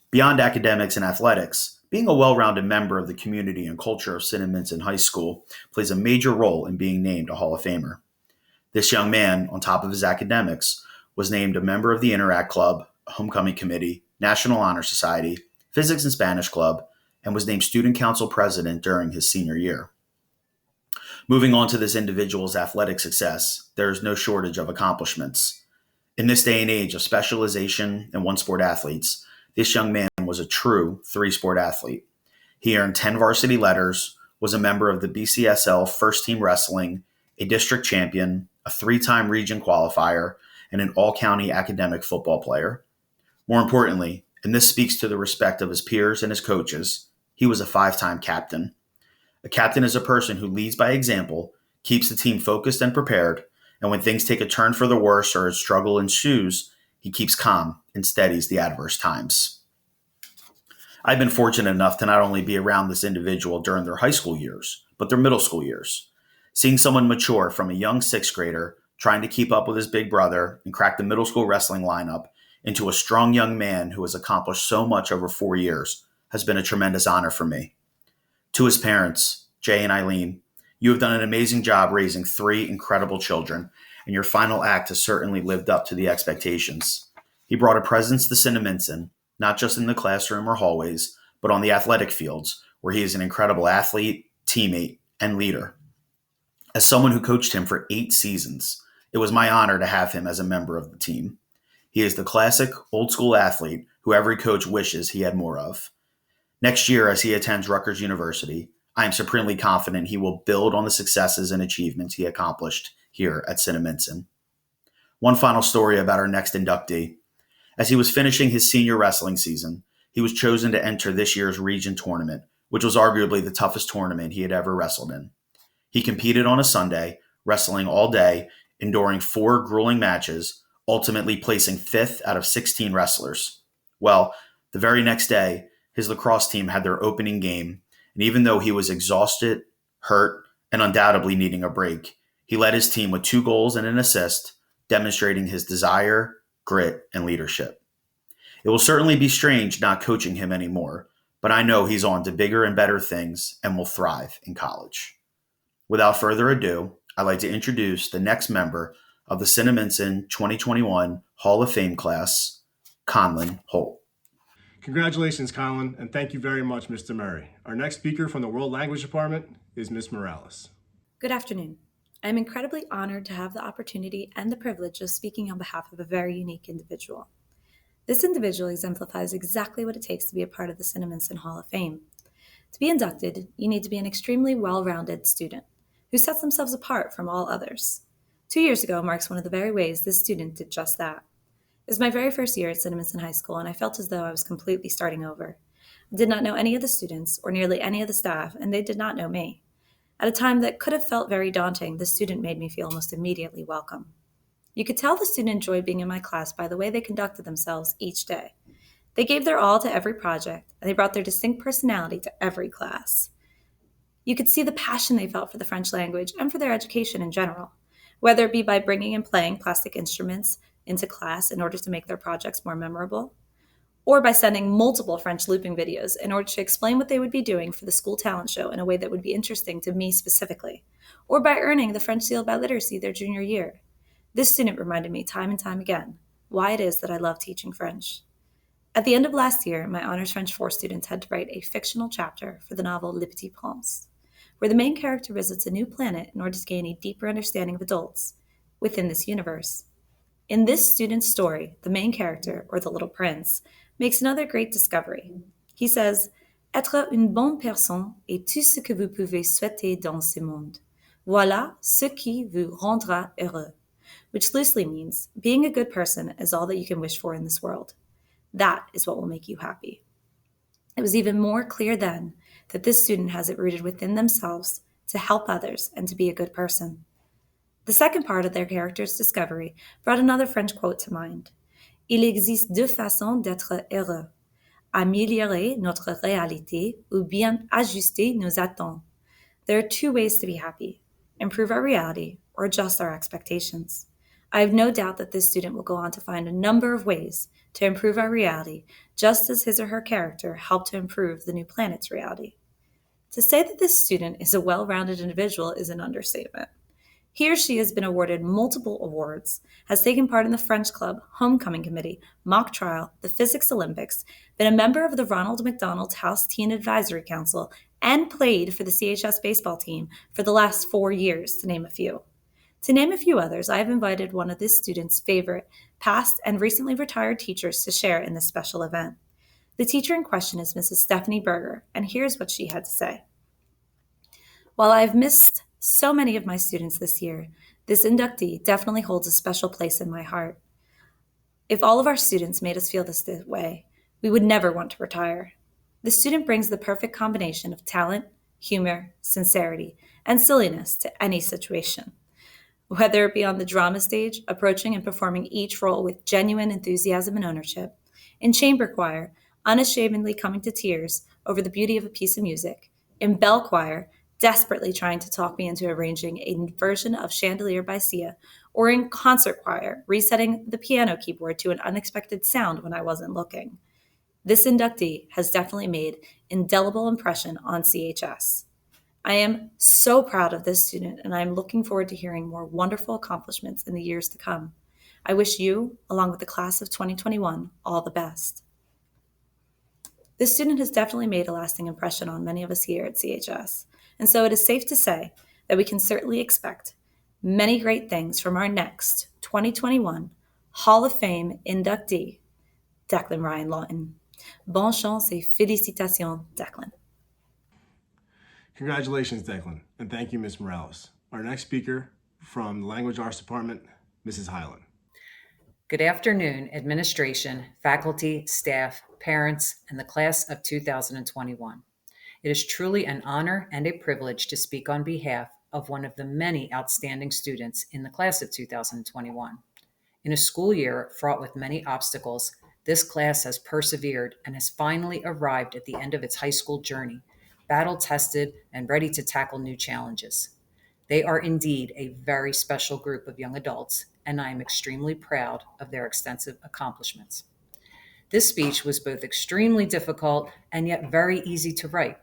Beyond academics and athletics, being a well-rounded member of the community and culture of Cinnaminson High School plays a major role in being named a Hall of Famer. This young man, on top of his academics, was named a member of the Interact Club, Homecoming Committee, National Honor Society, Physics and Spanish Club, and was named Student Council President during his senior year. Moving on to this individual's athletic success, there is no shortage of accomplishments. In this day and age of specialization and one-sport athletes, this young man was a true 3-sport athlete. He earned 10 varsity letters, was a member of the BCSL First Team Wrestling, a district champion, a 3-time region qualifier, and an all-county academic football player. More importantly, and this speaks to the respect of his peers and his coaches, he was a 5-time captain. A captain is a person who leads by example, keeps the team focused and prepared, and when things take a turn for the worse or a struggle ensues, he keeps calm and steadies the adverse times. I've been fortunate enough to not only be around this individual during their high school years, but their middle school years. Seeing someone mature from a young 6th grader trying to keep up with his big brother and crack the middle school wrestling lineup into a strong young man who has accomplished so much over 4 years has been a tremendous honor for me. To his parents, Jay and Eileen, you have done an amazing job raising 3 incredible children, and your final act has certainly lived up to the expectations. He brought a presence to Cinnaminson, not just in the classroom or hallways, but on the athletic fields, where he is an incredible athlete, teammate, and leader. As someone who coached him for 8 seasons, it was my honor to have him as a member of the team. He is the classic old-school athlete who every coach wishes he had more of. Next year, as he attends Rutgers University, I am supremely confident he will build on the successes and achievements he accomplished here at Cinnaminson. One final story about our next inductee. As he was finishing his senior wrestling season, he was chosen to enter this year's region tournament, which was arguably the toughest tournament he had ever wrestled in. He competed on a Sunday, wrestling all day, enduring 4 grueling matches, ultimately placing 5th out of 16 wrestlers. Well, the very next day, his lacrosse team had their opening game, and even though he was exhausted, hurt, and undoubtedly needing a break, he led his team with 2 goals and an assist, demonstrating his desire, grit, and leadership. It will certainly be strange not coaching him anymore, but I know he's on to bigger and better things and will thrive in college. Without further ado, I'd like to introduce the next member of the Cinnaminson 2021 Hall of Fame class, Callanan Holt. Congratulations, Colin, and thank you very much, Mr. Murray. Our next speaker from the World Language Department is Ms. Morales. Good afternoon. I'm incredibly honored to have the opportunity and the privilege of speaking on behalf of a very unique individual. This individual exemplifies exactly what it takes to be a part of the Cinnaminson Hall of Fame. To be inducted, you need to be an extremely well-rounded student who sets themselves apart from all others. 2 years ago marks one of the very ways this student did just that. It was my very first year at Cinnaminson High School, and I felt as though I was completely starting over. I did not know any of the students or nearly any of the staff, and they did not know me. At a time that could have felt very daunting, the student made me feel almost immediately welcome. You could tell the student enjoyed being in my class by the way they conducted themselves each day. They gave their all to every project, and they brought their distinct personality to every class. You could see the passion they felt for the French language and for their education in general. whether it be by bringing and playing plastic instruments into class in order to make their projects more memorable, or by sending multiple French looping videos in order to explain what they would be doing for the school talent show in a way that would be interesting to me specifically, or by earning the French Seal by Literacy their junior year. This student reminded me time and time again why it is that I love teaching French. At the end of last year, my Honors French 4 students had to write a fictional chapter for the novel Le Petit Prince, where the main character visits a new planet in order to gain a deeper understanding of adults within this universe. In this student's story, the main character, or the little prince, makes another great discovery. He says, "Être une bonne personne est tout ce que vous pouvez souhaiter dans ce monde. Voilà ce qui vous rendra heureux," which loosely means, being a good person is all that you can wish for in this world. That is what will make you happy. It was even more clear then that this student has it rooted within themselves to help others and to be a good person. The second part of their character's discovery brought another French quote to mind. Il existe deux façons d'être heureux: améliorer notre réalité ou bien ajuster nos attentes. There are two ways to be happy: improve our reality or adjust our expectations. I have no doubt that this student will go on to find a number of ways to improve our reality, just as his or her character helped to improve the new planet's reality. To say that this student is a well-rounded individual is an understatement. He or she has been awarded multiple awards, has taken part in the French Club, Homecoming Committee, Mock Trial, the Physics Olympics, been a member of the Ronald McDonald House Teen Advisory Council, and played for the CHS baseball team for the last 4 years, to name a few. To name a few others, I have invited one of this student's favorite past and recently retired teachers to share in this special event. The teacher in question is Mrs. Stephanie Berger, and here's what she had to say. While I've missed so many of my students this year, this inductee definitely holds a special place in my heart. If all of our students made us feel this way, we would never want to retire. The student brings the perfect combination of talent, humor, sincerity, and silliness to any situation. Whether it be on the drama stage, approaching and performing each role with genuine enthusiasm and ownership, in chamber choir, unashamedly coming to tears over the beauty of a piece of music, in bell choir, desperately trying to talk me into arranging a version of Chandelier by Sia, or in concert choir, resetting the piano keyboard to an unexpected sound when I wasn't looking. This inductee has definitely made an indelible impression on CHS. I am so proud of this student, and I am looking forward to hearing more wonderful accomplishments in the years to come. I wish you, along with the class of 2021, all the best. This student has definitely made a lasting impression on many of us here at CHS, and so it is safe to say that we can certainly expect many great things from our next 2021 Hall of Fame inductee, Declan Ryan Lawton. Bonne chance et félicitations, Declan. Congratulations, Declan, and thank you, Ms. Morales. Our next speaker from the Language Arts Department, Mrs. Hyland. Good afternoon, administration, faculty, staff, parents, and the class of 2021. It is truly an honor and a privilege to speak on behalf of one of the many outstanding students in the class of 2021. In a school year fraught with many obstacles, this class has persevered and has finally arrived at the end of its high school journey, battle-tested and ready to tackle new challenges. They are indeed a very special group of young adults, and I am extremely proud of their extensive accomplishments. This speech was both extremely difficult and yet very easy to write.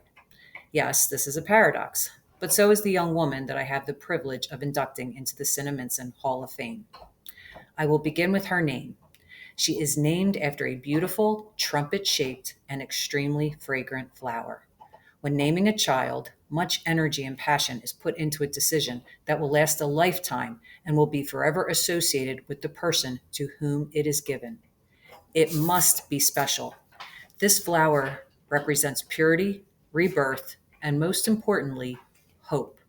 Yes, this is a paradox, but so is the young woman that I have the privilege of inducting into the Cinnaminson Hall of Fame. I will begin with her name. She is named after a beautiful, trumpet-shaped, and extremely fragrant flower. When naming a child, much energy and passion is put into a decision that will last a lifetime and will be forever associated with the person to whom it is given. It must be special. This flower represents purity, rebirth, and most importantly, hope.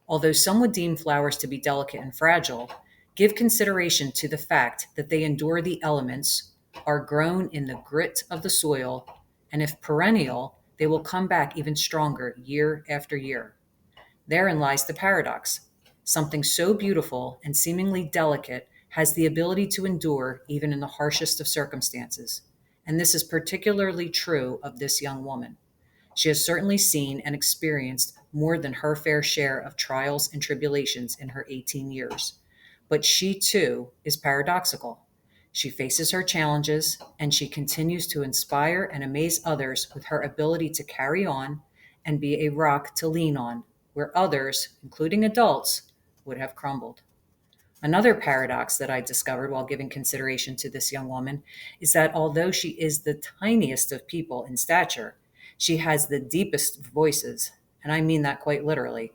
Although some would deem flowers to be delicate and fragile, give consideration to the fact that they endure the elements, are grown in the grit of the soil, and if perennial, they will come back even stronger year after year. Therein lies the paradox. Something so beautiful and seemingly delicate has the ability to endure even in the harshest of circumstances. And this is particularly true of this young woman. She has certainly seen and experienced more than her fair share of trials and tribulations in her 18 years. But she, too, is paradoxical. She faces her challenges, and she continues to inspire and amaze others with her ability to carry on and be a rock to lean on, where others, including adults, would have crumbled. Another paradox that I discovered while giving consideration to this young woman is that although she is the tiniest of people in stature, she has the deepest voices, and I mean that quite literally,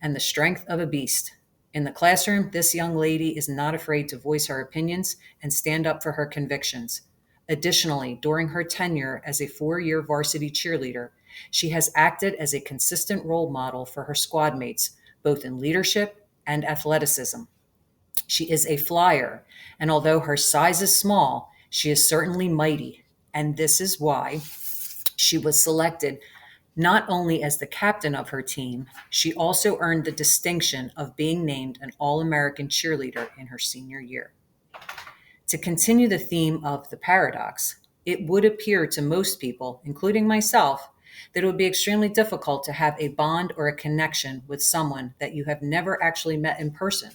and the strength of a beast. In the classroom, this young lady is not afraid to voice her opinions and stand up for her convictions. Additionally, during her tenure as a 4-year varsity cheerleader, she has acted as a consistent role model for her squad mates, both in leadership and athleticism. She is a flyer, and although her size is small, she is certainly mighty. And this is why she was selected not only as the captain of her team, she also earned the distinction of being named an All-American cheerleader in her senior year. To continue the theme of the paradox, it would appear to most people, including myself, that it would be extremely difficult to have a bond or a connection with someone that you have never actually met in person.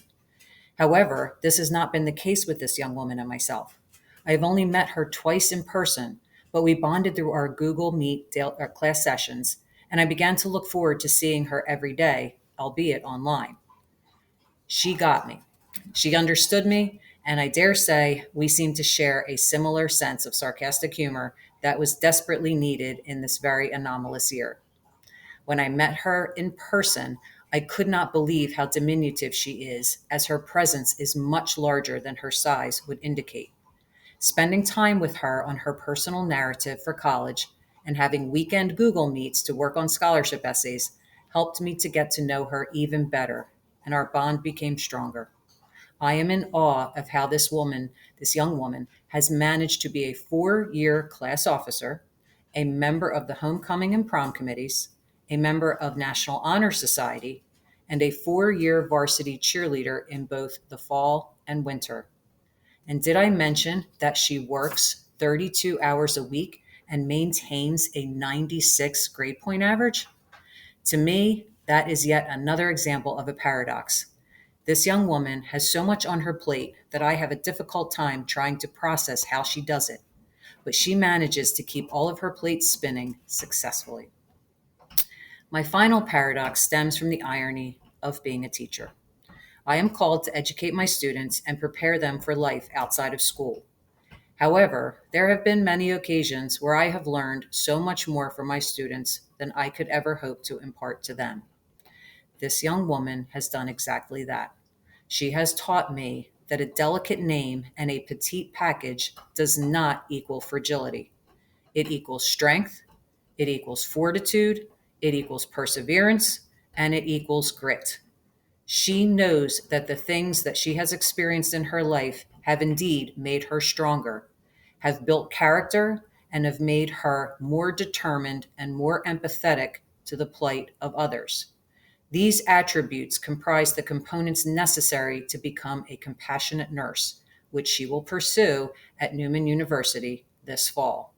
However, this has not been the case with this young woman and myself. I have only met her twice in person, but we bonded through our Google Meet class sessions, and I began to look forward to seeing her every day, albeit online. She got me. She understood me, and I dare say we seemed to share a similar sense of sarcastic humor that was desperately needed in this very anomalous year. When I met her in person, I could not believe how diminutive she is, as her presence is much larger than her size would indicate. Spending time with her on her personal narrative for college and having weekend Google Meets to work on scholarship essays helped me to get to know her even better, and our bond became stronger. I am in awe of how this young woman, has managed to be a 4-year class officer, a member of the homecoming and prom committees, a member of National Honor Society, and a 4-year varsity cheerleader in both the fall and winter. And did I mention that she works 32 hours a week and maintains a 96 grade point average? To me, that is yet another example of a paradox. This young woman has so much on her plate that I have a difficult time trying to process how she does it, but she manages to keep all of her plates spinning successfully. My final paradox stems from the irony of being a teacher. I am called to educate my students and prepare them for life outside of school. However, there have been many occasions where I have learned so much more from my students than I could ever hope to impart to them. This young woman has done exactly that. She has taught me that a delicate name and a petite package does not equal fragility. It equals strength, it equals fortitude, it equals perseverance, and it equals grit. She knows that the things that she has experienced in her life have indeed made her stronger, have built character, and have made her more determined and more empathetic to the plight of others. These attributes comprise the components necessary to become a compassionate nurse, which she will pursue at Newman University this fall.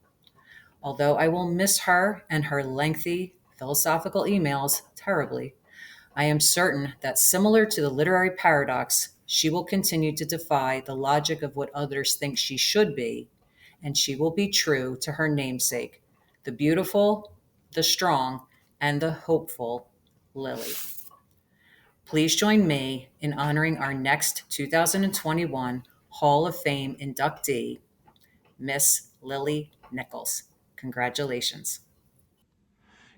Although I will miss her and her lengthy philosophical emails terribly, I am certain that similar to the literary paradox, she will continue to defy the logic of what others think she should be, and she will be true to her namesake, the beautiful, the strong, and the hopeful Lily. Please join me in honoring our next 2021 Hall of Fame inductee, Miss Lily Nichols. Congratulations.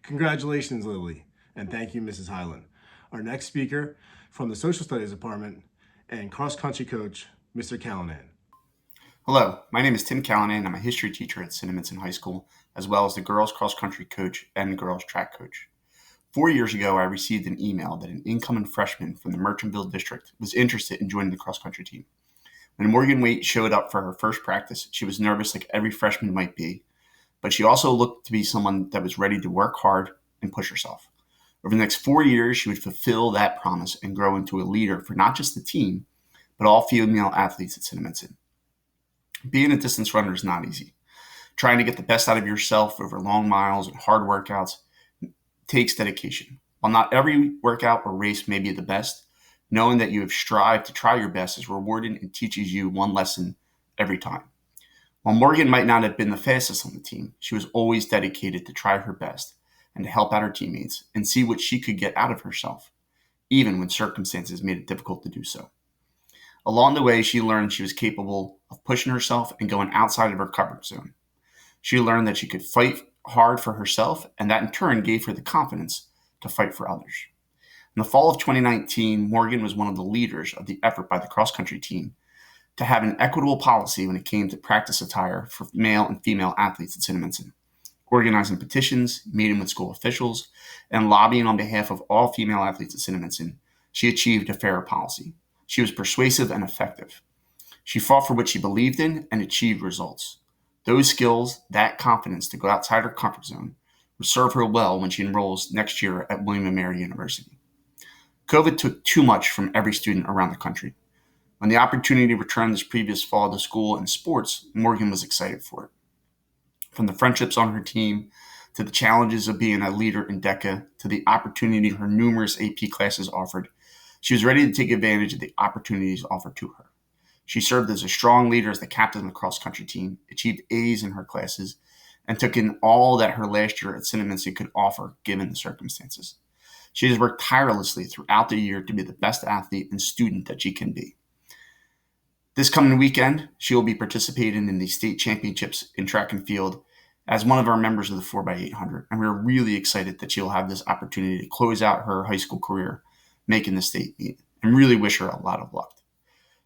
Congratulations, Lily, and thank you, Mrs. Hyland. Our next speaker from the Social Studies Department and cross-country coach, Mr. Callanan. Hello, my name is Tim Callanan. I'm a history teacher at Cinnaminson High School, as well as the girls cross-country coach and girls track coach. 4 years ago, I received an email that an incoming freshman from the Merchantville district was interested in joining the cross-country team. When Morgan Waite showed up for her first practice, she was nervous like every freshman might be, but she also looked to be someone that was ready to work hard and push herself. Over the next 4 years, she would fulfill that promise and grow into a leader for not just the team, but all female athletes at Cinnaminson. Being a distance runner is not easy. Trying to get the best out of yourself over long miles and hard workouts takes dedication. While not every workout or race may be the best, knowing that you have strived to try your best is rewarding and teaches you one lesson every time. While Morgan might not have been the fastest on the team, she was always dedicated to try her best and to help out her teammates and see what she could get out of herself, even when circumstances made it difficult to do so. Along the way, she learned she was capable of pushing herself and going outside of her comfort zone. She learned that she could fight hard for herself, and that in turn gave her the confidence to fight for others. In the fall of 2019, Morgan was one of the leaders of the effort by the cross-country team to have an equitable policy when it came to practice attire for male and female athletes at Cinnaminson. Organizing petitions, meeting with school officials, and lobbying on behalf of all female athletes at Cinnaminson, she achieved a fairer policy. She was persuasive and effective. She fought for what she believed in and achieved results. Those skills, that confidence to go outside her comfort zone, will serve her well when she enrolls next year at William & Mary University. COVID took too much from every student around the country. When the opportunity returned this previous fall to school and sports, Morgan was excited for it. From the friendships on her team, to the challenges of being a leader in DECA, to the opportunity her numerous AP classes offered, she was ready to take advantage of the opportunities offered to her. She served as a strong leader as the captain of the cross-country team, achieved A's in her classes, and took in all that her last year at Cinnaminson could offer given the circumstances. She has worked tirelessly throughout the year to be the best athlete and student that she can be. This coming weekend, she will be participating in the state championships in track and field as one of our members of the 4x800, and we're really excited that she will have this opportunity to close out her high school career making the state meet, and really wish her a lot of luck.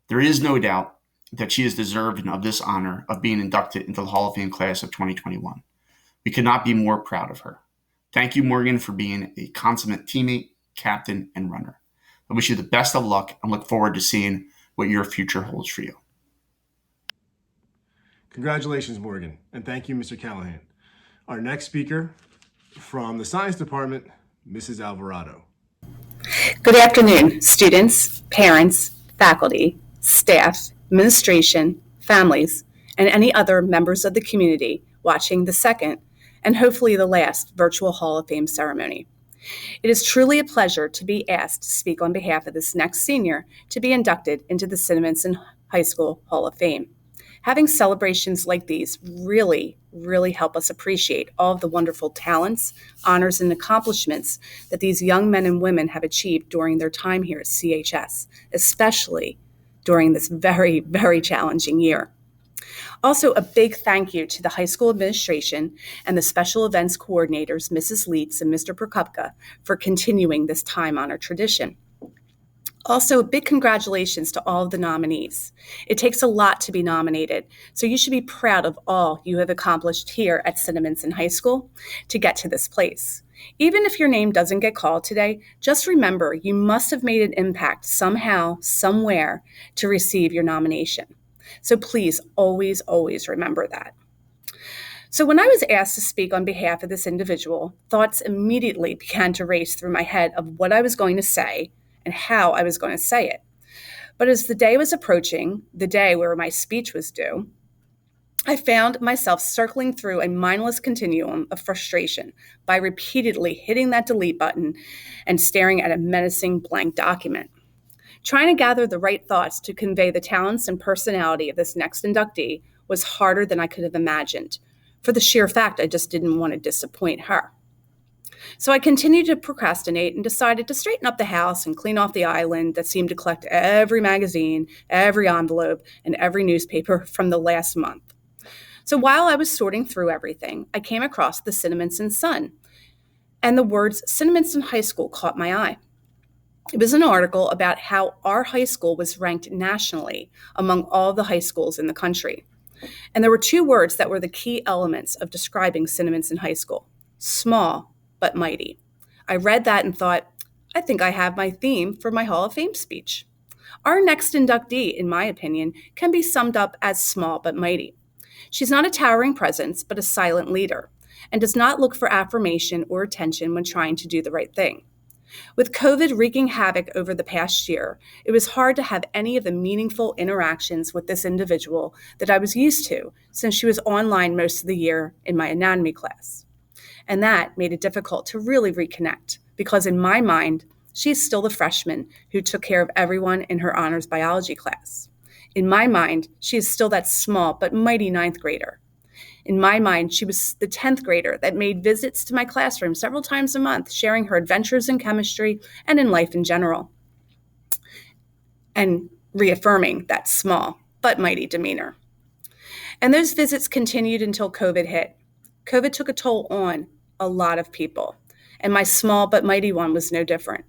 There is no doubt that she is deserving of this honor of being inducted into the Hall of Fame class of 2021. We could not be more proud of her. Thank you, Morgan, for being a consummate teammate, captain, and runner. I wish you the best of luck and look forward to seeing what your future holds for you. Congratulations, Morgan, and thank you, Mr. Callahan. Our next speaker from the Science Department, Mrs. Alvarado. Good afternoon, students, parents, faculty, staff, administration, families, and any other members of the community watching the second and hopefully the last virtual Hall of Fame ceremony. It is truly a pleasure to be asked to speak on behalf of this next senior to be inducted into the Cinnaminson High School Hall of Fame. Having celebrations like these really help us appreciate all of the wonderful talents, honors, and accomplishments that these young men and women have achieved during their time here at CHS, especially during this very challenging year. Also, a big thank you to the high school administration and the special events coordinators, Mrs. Leitz and Mr. Prokopka, for continuing this time-honored tradition. Also, a big congratulations to all of the nominees. It takes a lot to be nominated, so you should be proud of all you have accomplished here at Cinnaminson High School to get to this place. Even if your name doesn't get called today, just remember you must have made an impact somehow, somewhere to receive your nomination. So please always remember that. So when I was asked to speak on behalf of this individual, thoughts immediately began to race through my head of what I was going to say and how I was going to say it. But as the day was approaching, the day where my speech was due, I found myself circling through a mindless continuum of frustration by repeatedly hitting that delete button and staring at a menacing blank document. Trying to gather the right thoughts to convey the talents and personality of this next inductee was harder than I could have imagined, for the sheer fact I just didn't want to disappoint her. So I continued to procrastinate and decided to straighten up the house and clean off the island that seemed to collect every magazine, every envelope, and every newspaper from the last month. So while I was sorting through everything, I came across the Cinnaminson Sun, and the words Cinnaminson High School caught my eye. It was an article about how our high school was ranked nationally among all the high schools in the country. And there were two words that were the key elements of describing Cinnaminson High School: small but mighty. I read that and thought, I think I have my theme for my Hall of Fame speech. Our next inductee, in my opinion, can be summed up as small but mighty. She's not a towering presence, but a silent leader, and does not look for affirmation or attention when trying to do the right thing. With COVID wreaking havoc over the past year, it was hard to have any of the meaningful interactions with this individual that I was used to since she was online most of the year in my anatomy class. And that made it difficult to really reconnect because in my mind, she's still the freshman who took care of everyone in her honors biology class. In my mind, she is still that small but mighty ninth grader. In my mind, she was the 10th grader that made visits to my classroom several times a month, sharing her adventures in chemistry and in life in general, and reaffirming that small but mighty demeanor. And those visits continued until COVID hit. COVID took a toll on a lot of people, and my small but mighty one was no different.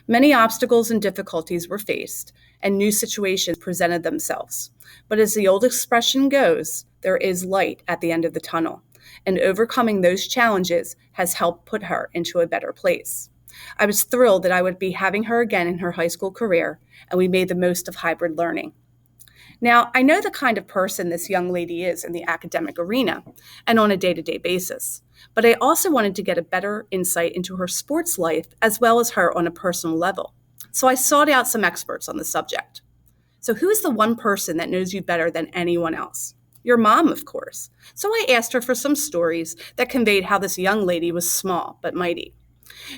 Many obstacles and difficulties were faced, and new situations presented themselves. But as the old expression goes, there is light at the end of the tunnel, and overcoming those challenges has helped put her into a better place. I was thrilled that I would be having her again in her high school career, and we made the most of hybrid learning. Now, I know the kind of person this young lady is in the academic arena and on a day-to-day basis, but I also wanted to get a better insight into her sports life as well as her on a personal level. So I sought out some experts on the subject. So who is the one person that knows you better than anyone else? Your mom, of course. So I asked her for some stories that conveyed how this young lady was small but mighty.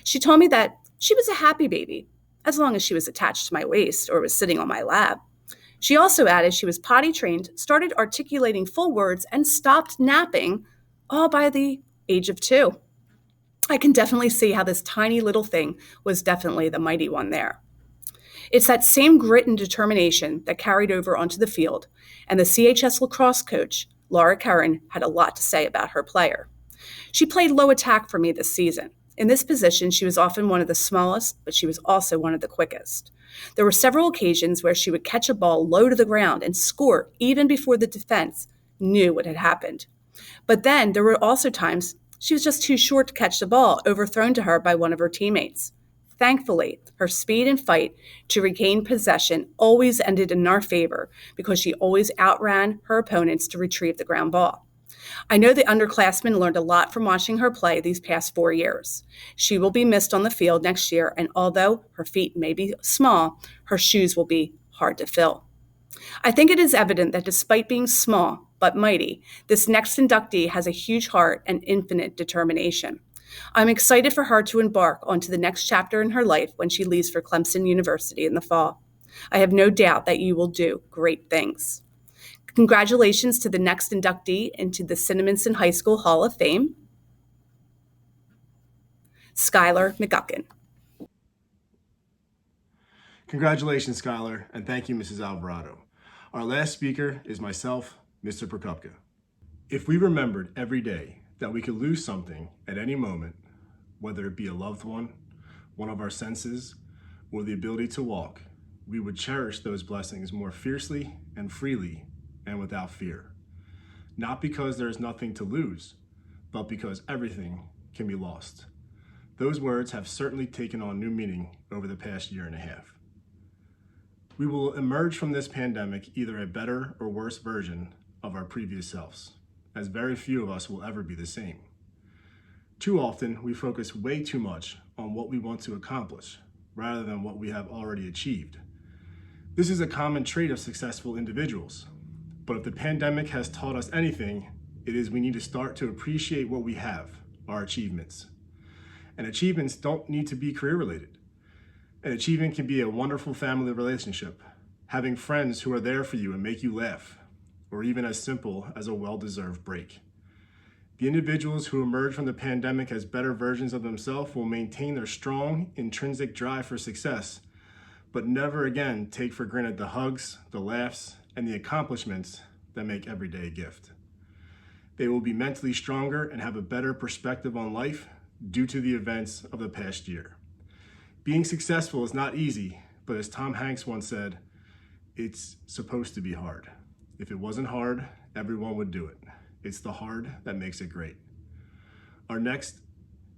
She told me that she was a happy baby, as long as she was attached to my waist or was sitting on my lap. She also added she was potty trained, started articulating full words, and stopped napping all by the age of 2. I can definitely see how this tiny little thing was definitely the mighty one there. It's that same grit and determination that carried over onto the field, and the CHS lacrosse coach, Laura Karen, had a lot to say about her player. She played low attack for me this season. In this position, she was often one of the smallest, but she was also one of the quickest. There were several occasions where she would catch a ball low to the ground and score even before the defense knew what had happened. But then there were also times she was just too short to catch the ball overthrown to her by one of her teammates. Thankfully, her speed and fight to regain possession always ended in our favor because she always outran her opponents to retrieve the ground ball. I know the underclassmen learned a lot from watching her play these past 4 years. She will be missed on the field next year, and although her feet may be small, her shoes will be hard to fill. I think it is evident that despite being small but mighty, this next inductee has a huge heart and infinite determination. I'm excited for her to embark onto the next chapter in her life when she leaves for Clemson University in the fall. I have no doubt that you will do great things. Congratulations to the next inductee into the Cinnaminson High School Hall of Fame, Skylar McGuckin. Congratulations, Skylar, and thank you, Mrs. Alvarado. Our last speaker is myself, Mr. Prokopka. If we remembered every day that we could lose something at any moment, whether it be a loved one of our senses, or the ability to walk, we would cherish those blessings more fiercely and freely and without fear. Not because there is nothing to lose, but because everything can be lost. Those words have certainly taken on new meaning over the past year and a half. We will emerge from this pandemic either a better or worse version of our previous selves, as very few of us will ever be the same. Too often, we focus way too much on what we want to accomplish, rather than what we have already achieved. This is a common trait of successful individuals. But if the pandemic has taught us anything, it is we need to start to appreciate what we have, our achievements. And achievements don't need to be career related. An achievement can be a wonderful family relationship, having friends who are there for you and make you laugh, or even as simple as a well-deserved break. The individuals who emerge from the pandemic as better versions of themselves will maintain their strong, intrinsic drive for success, but never again take for granted the hugs, the laughs, and the accomplishments that make every day a gift. They will be mentally stronger and have a better perspective on life due to the events of the past year. Being successful is not easy, but as Tom Hanks once said, it's supposed to be hard. If it wasn't hard, everyone would do it. It's the hard that makes it great. Our next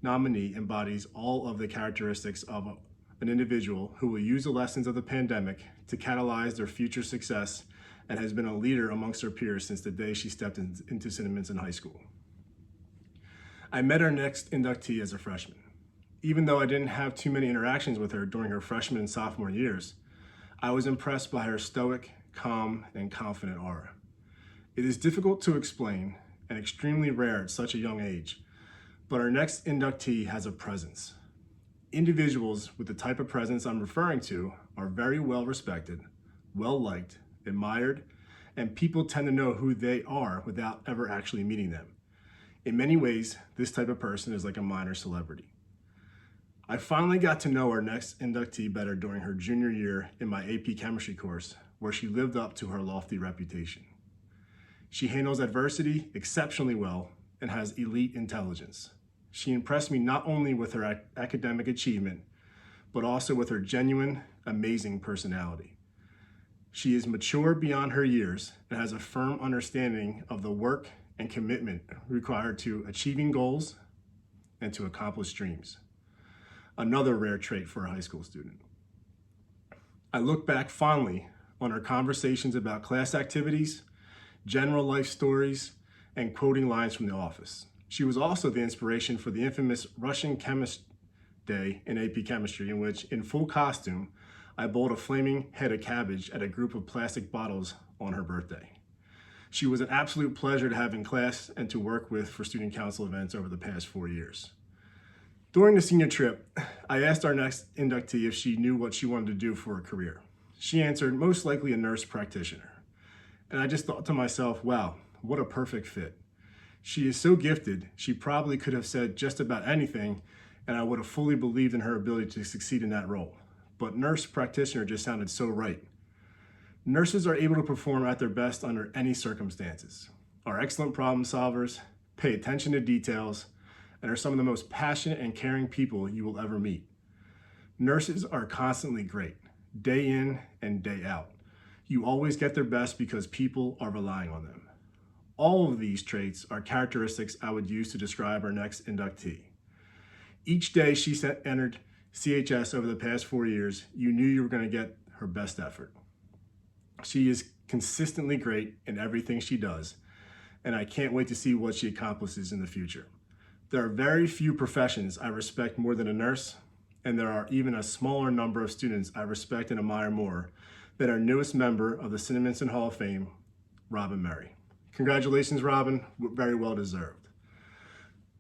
nominee embodies all of the characteristics of an individual who will use the lessons of the pandemic to catalyze their future success and has been a leader amongst her peers since the day she stepped into Cinnaminson High School. I met our next inductee as a freshman. Even though I didn't have too many interactions with her during her freshman and sophomore years, I was impressed by her stoic, calm, and confident aura. It is difficult to explain and extremely rare at such a young age, but our next inductee has a presence. Individuals with the type of presence I'm referring to are very well respected, well liked, admired, and people tend to know who they are without ever actually meeting them. In many ways, this type of person is like a minor celebrity. I finally got to know our next inductee better during her junior year in my AP chemistry course, where she lived up to her lofty reputation. She handles adversity exceptionally well and has elite intelligence. She impressed me not only with her academic achievement, but also with her genuine, amazing personality. She is mature beyond her years and has a firm understanding of the work and commitment required to achieving goals and to accomplish dreams. Another rare trait for a high school student. I look back fondly on our conversations about class activities, general life stories, and quoting lines from The Office. She was also the inspiration for the infamous Russian chemist day in AP chemistry, in which, in full costume, I bowled a flaming head of cabbage at a group of plastic bottles on her birthday. She was an absolute pleasure to have in class and to work with for student council events over the past 4 years. During the senior trip, I asked our next inductee if she knew what she wanted to do for a career. She answered, most likely a nurse practitioner. And I just thought to myself, wow, what a perfect fit. She is so gifted, she probably could have said just about anything, and I would have fully believed in her ability to succeed in that role. But nurse practitioner just sounded so right. Nurses are able to perform at their best under any circumstances, are excellent problem solvers, pay attention to details, and are some of the most passionate and caring people you will ever meet. Nurses are constantly great, day in and day out. You always get their best because people are relying on them. All of these traits are characteristics I would use to describe our next inductee. Each day she entered CHS over the past 4 years, you knew you were going to get her best effort. She is consistently great in everything she does, and I can't wait to see what she accomplishes in the future. There are very few professions I respect more than a nurse, and there are even a smaller number of students I respect and admire more than our newest member of the Cinnaminson Hall of Fame, Robin Murray. Congratulations, Robin, very well deserved.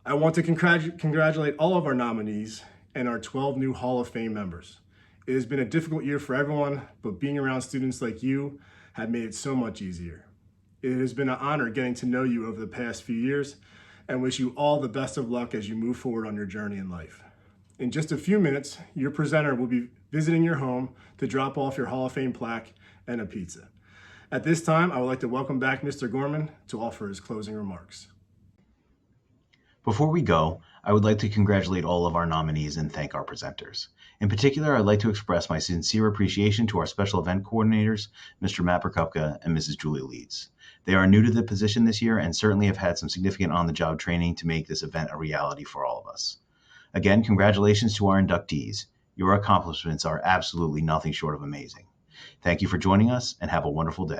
I want to congratulate all of our nominees and our 12 new Hall of Fame members. It has been a difficult year for everyone, but being around students like you have made it so much easier. It has been an honor getting to know you over the past few years, and wish you all the best of luck as you move forward on your journey in life. In just a few minutes, your presenter will be visiting your home to drop off your Hall of Fame plaque and a pizza. At this time, I would like to welcome back Mr. Gorman to offer his closing remarks. Before we go, I would like to congratulate all of our nominees and thank our presenters. In particular, I'd like to express my sincere appreciation to our special event coordinators, Mr. Matt Prokupka and Mrs. Julie Leeds. They are new to the position this year and certainly have had some significant on-the-job training to make this event a reality for all of us. Again, congratulations to our inductees. Your accomplishments are absolutely nothing short of amazing. Thank you for joining us and have a wonderful day.